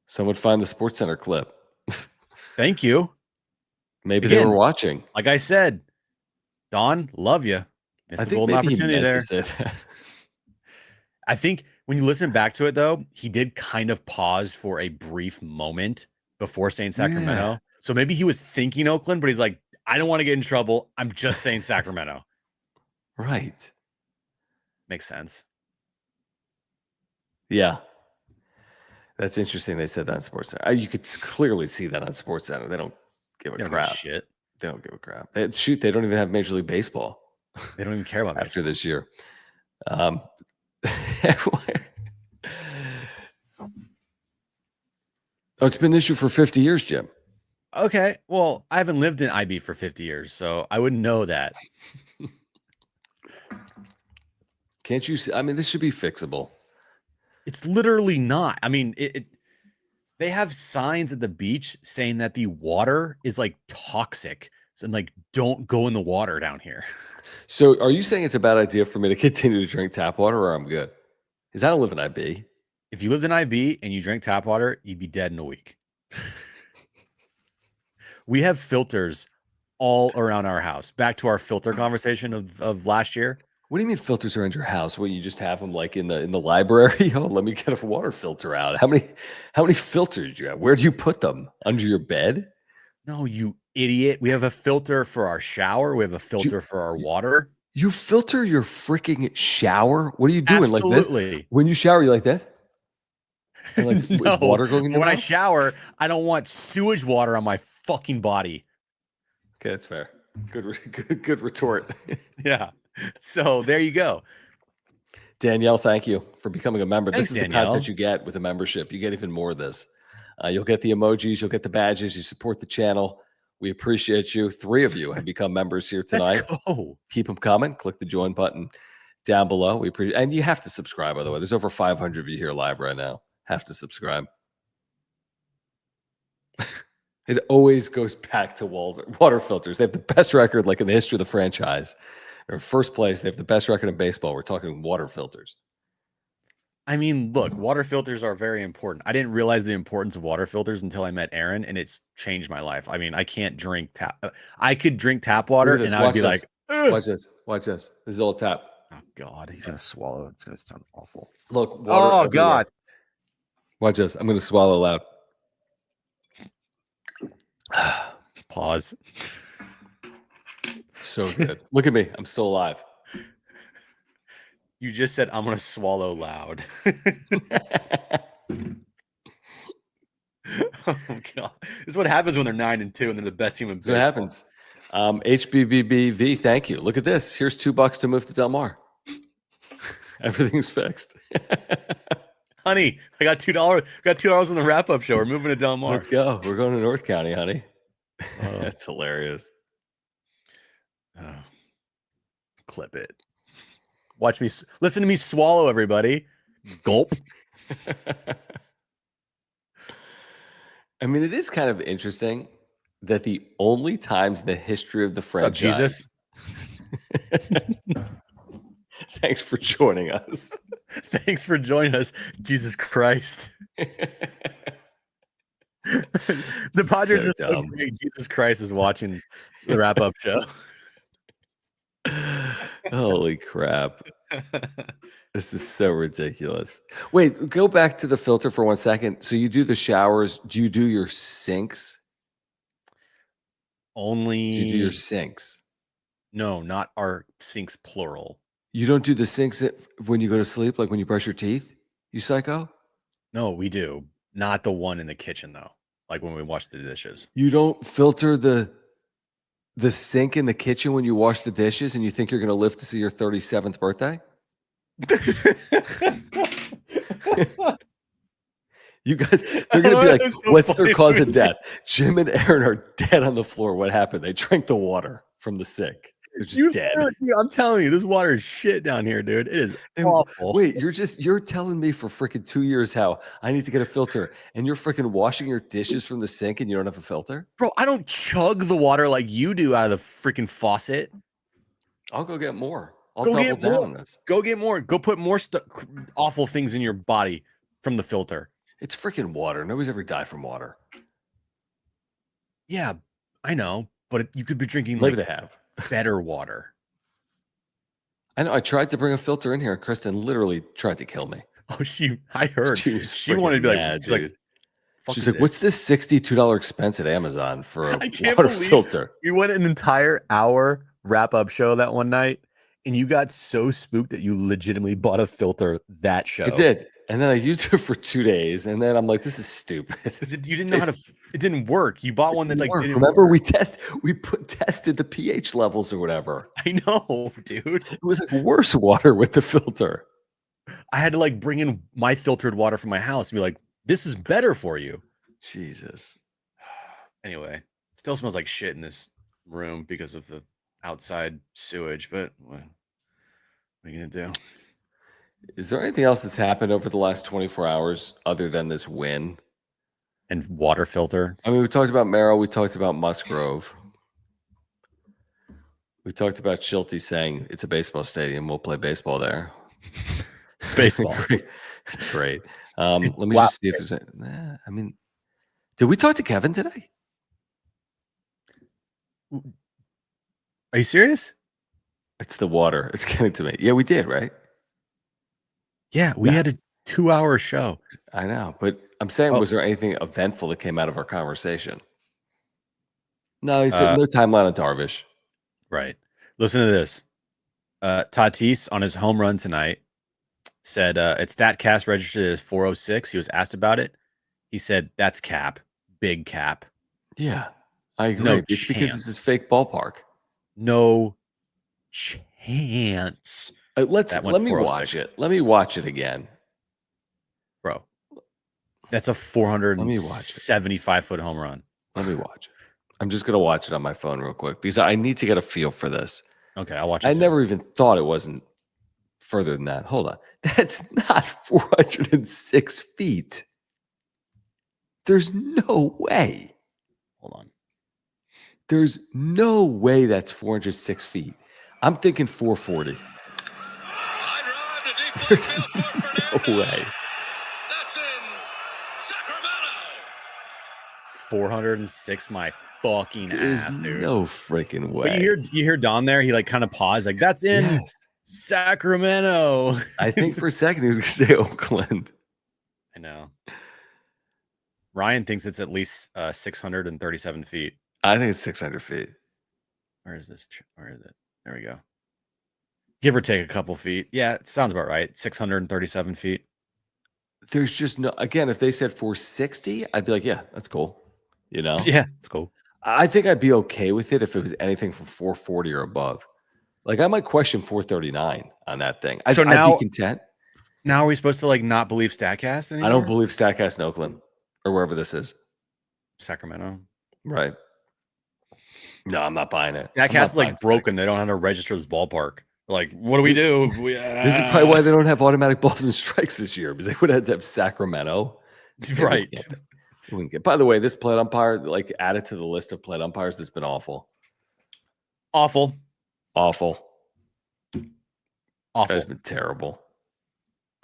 someone find the SportsCenter clip. Thank you. Maybe they were watching. Like I said, Don, love you. Missed a golden opportunity there. To say that. I think when you listen back to it, though, he did kind of pause for a brief moment before saying Sacramento. Yeah. So maybe he was thinking Oakland, but he's like, I don't want to get in trouble. I'm just saying Sacramento. Right. Makes sense. Yeah. That's interesting. They said that on SportsCenter. You could clearly see that on SportsCenter. They don't give a crap. Shit. They don't give a crap. They don't even have Major League Baseball. They don't even care about after baseball. This year. Oh, it's been an issue for 50 years, Jim. Okay. Well, I haven't lived in IB for 50 years, so I wouldn't know that. Can't you see? I mean, this should be fixable. It's literally not. I mean, they have signs at the beach saying that the water is like toxic. And like, don't go in the water down here. So are you saying it's a bad idea for me to continue to drink tap water, or I'm good? Because I don't live in IB. If you lived in IB and you drank tap water, you'd be dead in a week. We have filters all around our house. Back to our filter conversation of last year. What do you mean filters are in your house? What, you just have them like in the library? Oh, let me get a water filter out. How many filters do you have? Where do you put them? Under your bed? No, you idiot. We have a filter for our shower. We have a filter for our water. You filter your freaking shower? What are you doing? Absolutely. Like this? When you shower, you like this? Like, no, is water going in your when mouth? I shower, I don't want sewage water on my fucking body. Okay, that's fair. Good retort. Yeah. So there you go. Danielle, thank you for becoming a member. Thanks, this is Danielle. The content you get with a membership. You get even more of this. You'll get the emojis. You'll get the badges. You support the channel. We appreciate you. 3 of you have become members here tonight. Let's go. Keep them coming. Click the join button down below. We appreciate, and you have to subscribe, by the way. There's over 500 of you here live right now. Have to subscribe. It always goes back to water filters. They have the best record, like in the history of the franchise. They're in first place. They have the best record in baseball. We're talking water filters. I mean, look, water filters are very important. I didn't realize the importance of water filters until I met Aaron, and it's changed my life. I mean, I can't drink tap. I could drink tap water, and I would be like, ugh. Watch this. Watch this. This is a little tap. Oh, God. He's going to swallow. It's going to sound awful. Look. Water oh, everywhere. God. Watch this. I'm going to swallow loud. Pause. So good. Look at me. I'm still alive. You just said, I'm going to swallow loud. Oh, God. This is what happens when they're 9-2 and they're the best team in baseball. What happens. HBBBV, thank you. Look at this. Here's $2 to move to Del Mar. Everything's fixed. Honey, I got $2. Got $2 on the wrap-up show. We're moving to Del Mar. Let's go. We're going to North County, honey. That's hilarious. Oh. Clip it. Watch me. Listen to me swallow, everybody. Gulp. I mean, it is kind of interesting that the only times in the history of the franchise. What's up, Jesus? Thanks for joining us. Thanks for joining us, Jesus Christ. The Padres are so great. Jesus Christ is watching the wrap-up show. Holy crap. This is so ridiculous. Wait, go back to the filter for 1 second. So you do the showers. Do you do your sinks? Only. Do you do your sinks? No, not our sinks, plural. You don't do the sinks when you go to sleep, like when you brush your teeth? You psycho? No, we do. Not the one in the kitchen, though. Like when we wash the dishes. You don't filter the sink in the kitchen when you wash the dishes and you think you're going to live to see your 37th birthday? You guys, they're going to be like, what's their cause of death? Jim and Aaron are dead on the floor. What happened? They drank the water from the sink. They're just dead. I'm telling you, this water is shit down here, dude. It is awful. Wait, you're telling me for freaking 2 years how I need to get a filter, and you're freaking washing your dishes from the sink and you don't have a filter? Bro, I don't chug the water like you do out of the freaking faucet. I'll go get more. I'll double down on this. Go get more. Go put more awful things in your body from the filter. It's freaking water. Nobody's ever died from water. Yeah, I know, but you could be drinking maybe they have better water. I know. I tried to bring a filter in here. Kristen literally tried to kill me. Oh, I heard. She was She wanted to be mad, like, she's like, dude. fuck She's is like, "What's this? this $62 expense at Amazon for a I can't water believe filter?" we went an entire hour wrap-up show that one night, and you got so spooked that you legitimately bought a filter that show. I did, and then I used it for 2 days, and then I'm like, "This is stupid." You didn't know how to. It didn't work. You bought one that like didn't Remember, work. we tested the pH levels or whatever. I know, dude. It was like worse water with the filter. I had to like bring in my filtered water from my house and be like, "This is better for you." Jesus. Anyway, it still smells like shit in this room because of the outside sewage. But what are you gonna do? Is there anything else that's happened over the last 24 hours other than this win? And water filter. I mean, we talked about Merrill. We talked about Musgrove. We talked about Schulte saying it's a baseball stadium. We'll play baseball there. Baseball. It's great. Let me just see if there's I mean, did we talk to Kevin today? Are you serious? It's the water. It's getting to me. Yeah, we did, right? Yeah, we had a 2-hour show. I know, but I'm saying, was there anything eventful that came out of our conversation? No, he said no timeline on Darvish. Right. Listen to this. Tatis on his home run tonight said it's StatCast registered as 406. He was asked about it. He said that's cap, big cap. Yeah, I agree. No It's because it's this fake ballpark. No chance. Let me watch it. Let me watch it again, bro. That's a 475-foot home run. Let me watch it. I'm just gonna watch it on my phone real quick because I need to get a feel for this. Okay, I'll watch it. I never even thought it wasn't further than that. Hold on. That's not 406 feet. There's no way. Hold on. There's no way that's 406 feet. I'm thinking 440. There's no way. That's in Sacramento. 406, my fucking ass, dude. No freaking way. But you hear Don there. He like kind of paused, like that's in Sacramento. I think for a second he was gonna say Oakland. I know. Ryan thinks it's at least 637 feet. I think it's 600 feet. Where is this? Where is it? There we go. Give or take a couple feet. Yeah, it sounds about right. 637 feet. There's just no, again, if they said 460, I'd be like, yeah, that's cool. You know? Yeah, it's cool. I think I'd be okay with it if it was anything from 440 or above. Like I might question 439 on that thing. I'd be content. Now are we supposed to like not believe StatCast anymore? I don't believe StatCast in Oakland or wherever this is. Sacramento. Right. No, I'm not buying it. StatCast is like broken. They don't know how to register this ballpark. Like, what do we do? This is probably why they don't have automatic balls and strikes this year, because they would have to have Sacramento. Right. By the way, this plate umpire, like added to the list of plate umpires that's been awful. Awful. That's been terrible.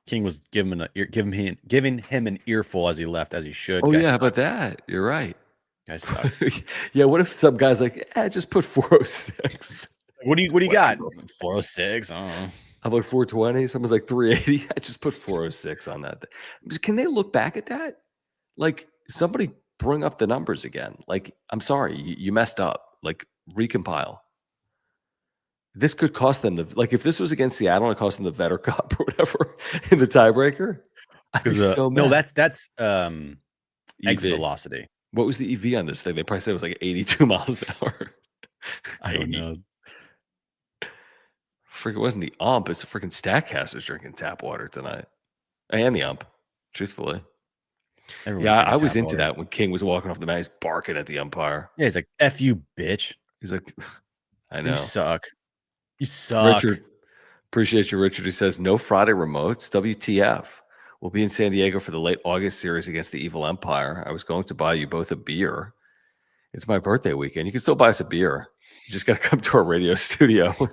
King was giving him an earful as he left, as he should. Oh, yeah, how about that? You're right. Guys sucked. Yeah, what if some guy's like, just put 406? What do you got? 406? I don't know. How about 420? Someone's like 380. I just put 406 on that. Can they look back at that? Like, somebody bring up the numbers again. Like, I'm sorry, you messed up. Like, recompile. This could cost them if this was against Seattle, it cost them the Vetter Cup or whatever in the tiebreaker. No, that's exit velocity. What was the EV on this thing? They probably said it was like 82 miles an hour. I don't know. It wasn't the ump. It's the freaking StatCast is drinking tap water tonight. And the ump, truthfully. I was into that when King was walking off the mat. He's barking at the umpire. Yeah, he's like, F you, bitch. He's like, I know. You suck. You suck. Richard, appreciate you, Richard. He says, no Friday remotes. WTF. We'll be in San Diego for the late August series against the Evil Empire. I was going to buy you both a beer. It's my birthday weekend. You can still buy us a beer. You just got to come to our radio studio and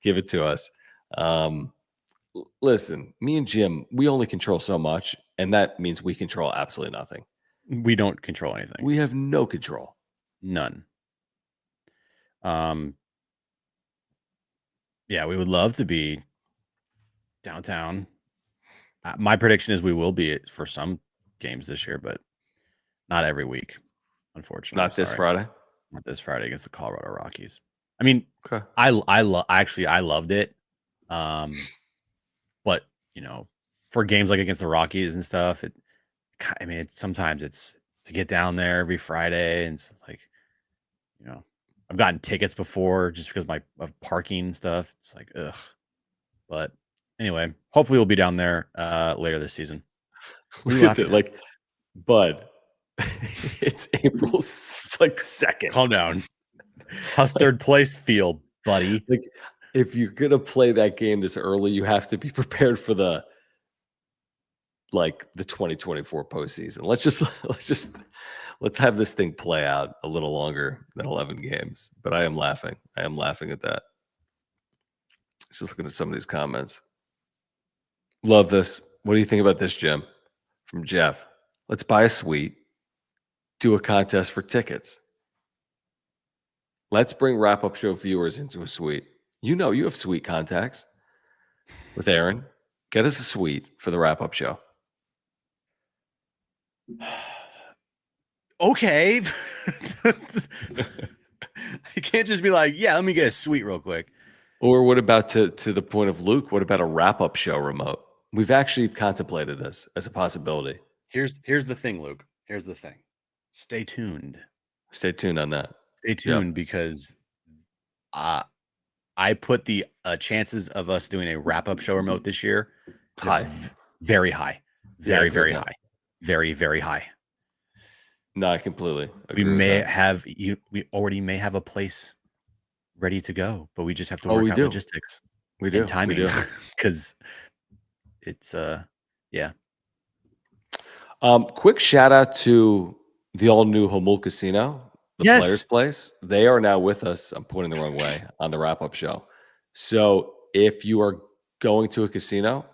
give it to us. Listen, me and Jim, we only control so much, and that means we control absolutely nothing. We don't control anything. We have no control. None. Yeah, we would love to be downtown. My prediction is we will be for some games this year, but not every week, unfortunately. Not this Sorry. Friday. Not this Friday against the Colorado Rockies. I mean, Okay. I loved it. But for games like against the Rockies and stuff, sometimes it's to get down there every Friday, and it's like, I've gotten tickets before just because of parking and stuff. It's like, ugh. But anyway, hopefully we'll be down there later this season. Look at that, like, Bud. It's April 2nd. Calm down. How's third place feel, buddy? Like, if you're gonna play that game this early, you have to be prepared for the 2024 postseason. Let's have this thing play out a little longer than 11 games. But I am laughing. I am laughing at that. Just looking at some of these comments. Love this. What do you think about this, Jim? From Jeff. Let's buy a suite. Do a contest for tickets. Let's bring wrap-up show viewers into a suite. You have suite contacts with Aaron. Get us a suite for the wrap-up show. Okay. I can't just be like, yeah, let me get a suite real quick. Or what about to the point of Luke? What about a wrap-up show remote? We've actually contemplated this as a possibility. Here's the thing, Luke. Here's the thing. Stay tuned. Stay tuned on that. Stay tuned because I put the chances of us doing a wrap-up show remote this year high, very high, very high, very high. No, I completely agree. We already may have a place ready to go, but we just have to work out logistics. We do. And timing because it's yeah. Quick shout out to the all new Homul Casino, the Players Place. They are now with us. I'm pointing the wrong way on the wrap up show. So if you are going to a casino,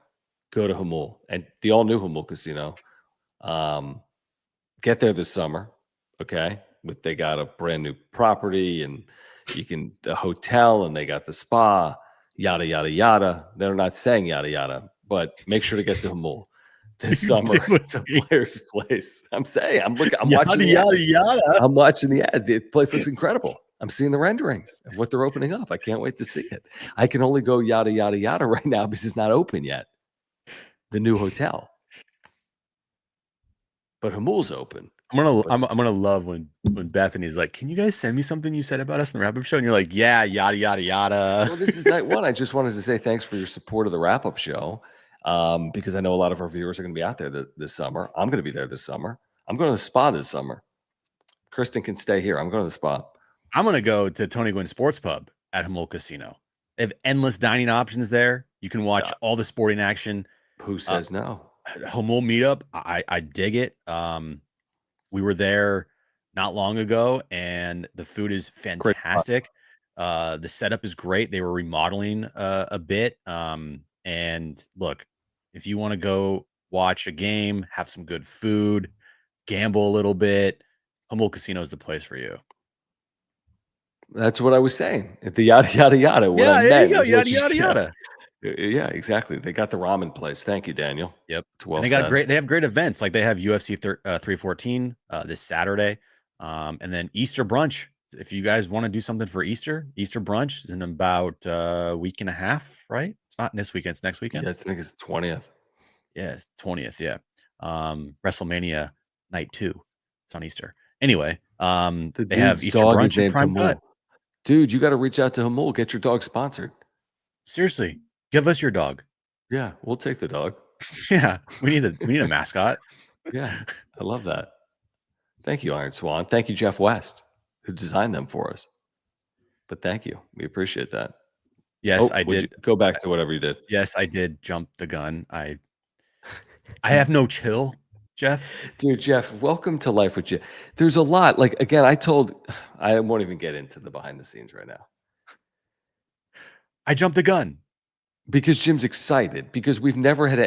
go to Homul and the all new Homul Casino. Get there this summer, okay? They got a brand new property and the hotel and they got the spa, yada yada yada. They're not saying yada yada, but make sure to get to Homul this summer. The Players Place. I'm saying, I'm watching the ads. I'm watching the ad. The place looks incredible. I'm seeing the renderings of what they're opening up. I can't wait to see it. I can only go yada yada yada right now because it's not open yet. The new hotel. But Homul's open. I'm gonna love when Bethany's like, "Can you guys send me something you said about us in the wrap-up show?" And you're like, "Yeah, yada yada yada." Well, this is night one. I just wanted to say thanks for your support of the wrap-up show, because I know a lot of our viewers are going to be out there this summer. I'm going to be there this summer. I'm going to the spa this summer. Kristen can stay here. I'm going to the spa. I'm going to go to Tony Gwynn Sports Pub at Homul Casino. They have endless dining options there. You can watch all the sporting action. Who says no? Homul meetup. I dig it. We were there not long ago and the food is fantastic. The setup is great. They were remodeling a bit. And look, if you want to go watch a game, have some good food, gamble a little bit, Homul Casino is the place for you. That's what I was saying. At the yada yada yada. What I meant is yada yada yada. Yeah, exactly. They got the ramen place. Thank you, Daniel. Yep. It's well and they have great events. Like they have UFC 314 this Saturday. And then Easter brunch. If you guys want to do something for Easter brunch is in about a week and a half, right? It's not this weekend, it's next weekend. Yeah, I think it's 20th. Yeah, it's 20th, yeah. WrestleMania night 2. It's on Easter. Anyway, they have Easter brunch and Prime Cut. Dude, you got to reach out to Homul. Get your dog sponsored. Seriously. Give us your dog. Yeah, we'll take the dog. Yeah, we need a mascot. Yeah, I love that. Thank you, Iron Swan. Thank you, Jeff West, who designed them for us. But thank you. We appreciate that. Yes, I did. Go back to whatever you did. Yes, I did jump the gun. I have no chill, Jeff. Dude, Jeff, welcome to Life with Jeff. There's a lot. Like, again, I won't even get into the behind the scenes right now. I jumped the gun. Because Jim's excited, because we've never had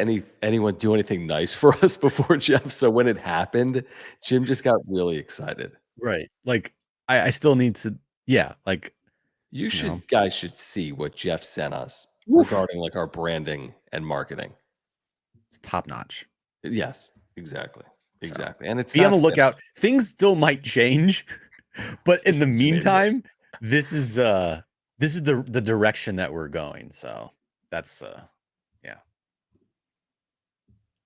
anyone do anything nice for us before, Jeff. So when it happened, Jim just got really excited. Right. Like I still need to, like Guys should see what Jeff sent us Oof. regarding like our branding and marketing. It's top notch. Yes, exactly. And it's be on the not lookout. Things still might change, but in the Just an idiot. meantime, this is the direction that we're going. So that's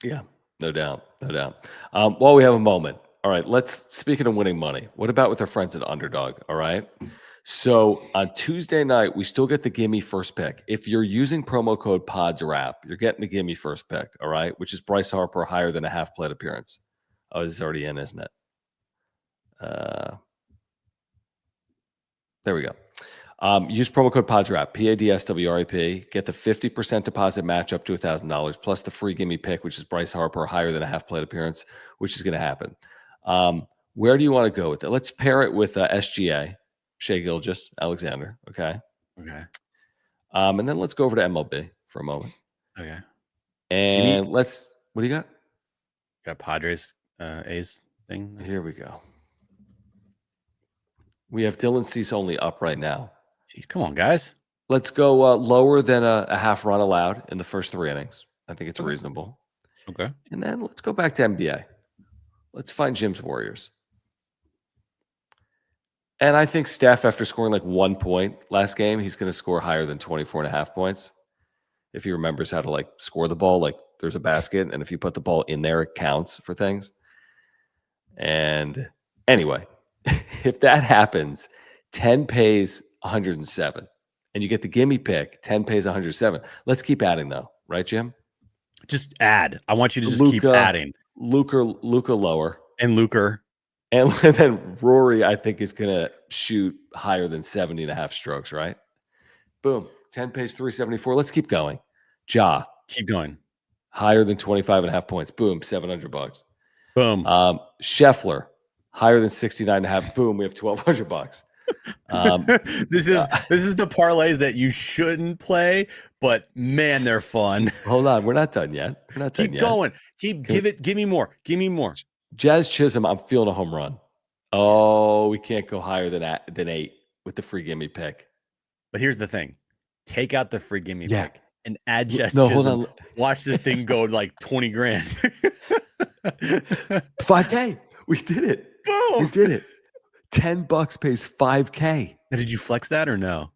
Yeah, no doubt. While we have a moment, all right, speaking of winning money, what about with our friends at Underdog? All right. So on Tuesday night, we still get the gimme first pick. If you're using promo code PODSWRAP, you're getting the gimme first pick, all right, which is Bryce Harper higher than a half plate appearance. Oh, this is already in, isn't it? There we go. Use promo code PODSWRAP, PADSWRAP. Get the 50% deposit match up to $1,000 plus the free gimme pick, which is Bryce Harper higher than a half plate appearance, which is going to happen. Where do you want to go with it? Let's pair it with SGA, Shea Gilgeous-Alexander. Okay. And then let's go over to MLB for a moment. Okay. And what do you got? Got Padres A's thing. Here we go. We have Dylan Cease only up right now. Jeez, come on, guys. Let's go lower than a half run allowed in the first 3 innings. I think it's reasonable. Okay. And then let's go back to NBA. Let's find Jim's Warriors. And I think Steph, after scoring like 1 point last game, he's going to score higher than 24.5 points. If he remembers how to like score the ball, like there's a basket, and if you put the ball in there, it counts for things. And anyway, if that happens, 10 pays 107. And you get the gimme pick, 10 pays 107. Let's keep adding though, right, Jim? Just add. I want you to just keep adding. Luca lower. And Luker. And then Rory, I think, is going to shoot higher than 70.5 strokes, right? Boom. 10 pays 374. Let's keep going. Ja. Keep going. Higher than 25.5 points. Boom. $700. Boom. Scheffler. Higher than 69.5. Boom. We have $1,200. This is the parlays that you shouldn't play, but man, they're fun. Hold on. We're not done yet. Keep going. Give me more. Give me more. Jazz Chisholm, I'm feeling a home run. Oh, we can't go higher than 8 with the free gimme pick. But here's the thing. Take out the free gimme pick and add Jazz Chisholm. Hold on. Watch this thing go like 20 grand. 5K. We did it. Boom. We did it. $10 pays 5K. Now, did you flex that or no?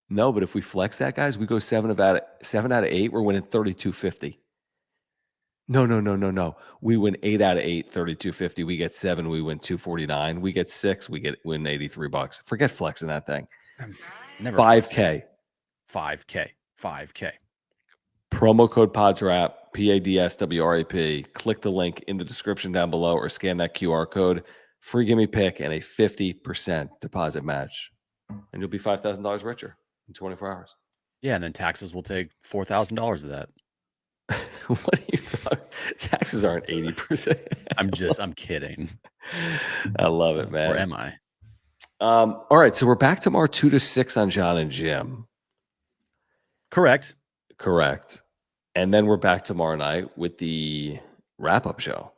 No, but if we flex that, guys, we go 7 out of 8. We're winning $32.50. No. We win 8 out of 8, $32.50. We get 7, we win $249. We get 6, win $83. Forget flexing that thing. Never 5K. 5K. Promo code PODSWRAP, PADSWRAP. Click the link in the description down below or scan that QR code. Free gimme pick and a 50% deposit match. And you'll be $5,000 richer in 24 hours. Yeah, and then taxes will take $4,000 of that. What are you talking? Taxes aren't 80%. I'm kidding. I love it, man. Or am I? All right, so we're back tomorrow 2 to 6 on John and Jim. Correct. And then we're back tomorrow night with the wrap-up show.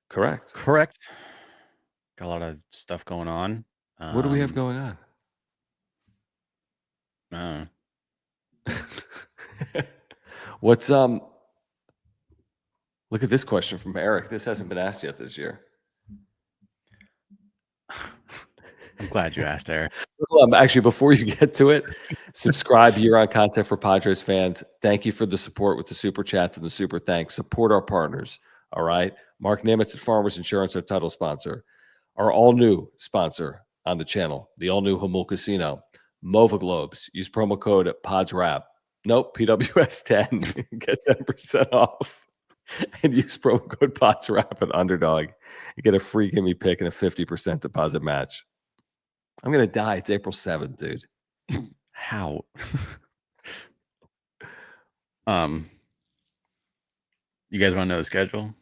Correct. Got a lot of stuff going on. What do we have going on? What's look at this question from Eric. This hasn't been asked yet this year. I'm glad you asked, Eric. Actually, before you get to it, subscribe year-on content for Padres fans. Thank you for the support with the super chats and the super thanks. Support our partners. All right. Mark Nimitz at Farmers Insurance, our title sponsor. Our all-new sponsor on the channel, the all-new Hamul Casino. Mova Globes. Use promo code PODSWRAP. Nope, PWS10. Get 10% off. And use promo code PODSWRAP at Underdog. And get a free gimme pick and a 50% deposit match. I'm going to die. It's April 7th, dude. How? You guys want to know the schedule?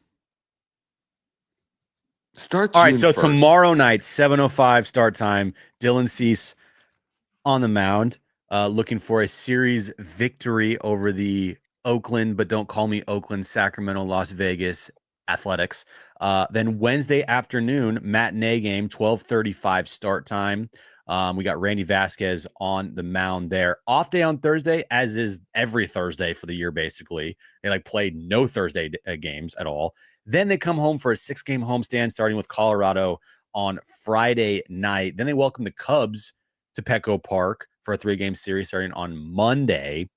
Start All right, June so 1st. tomorrow night, 7:05 start time. Dylan Cease on the mound, looking for a series victory over the Oakland, but don't call me Oakland, Sacramento, Las Vegas Athletics. Then Wednesday afternoon, matinee game, 12:35 start time. We got Randy Vasquez on the mound there. Off day on Thursday, as is every Thursday for the year, basically. They played no Thursday games at all. Then they come home for a 6-game homestand, starting with Colorado on Friday night. Then they welcome the Cubs to Petco Park for a 3-game series starting on Monday.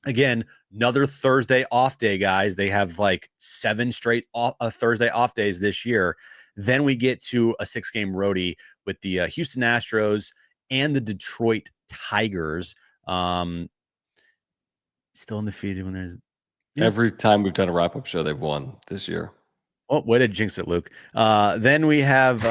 Again, another Thursday off day, guys. They have 7 straight Thursday off days this year. Then we get to a 6-game roadie with the Houston Astros and the Detroit Tigers. Still undefeated when there's Every time we've done a wrap-up show, they've won this year. Oh, way to jinx it, Luke. Then we have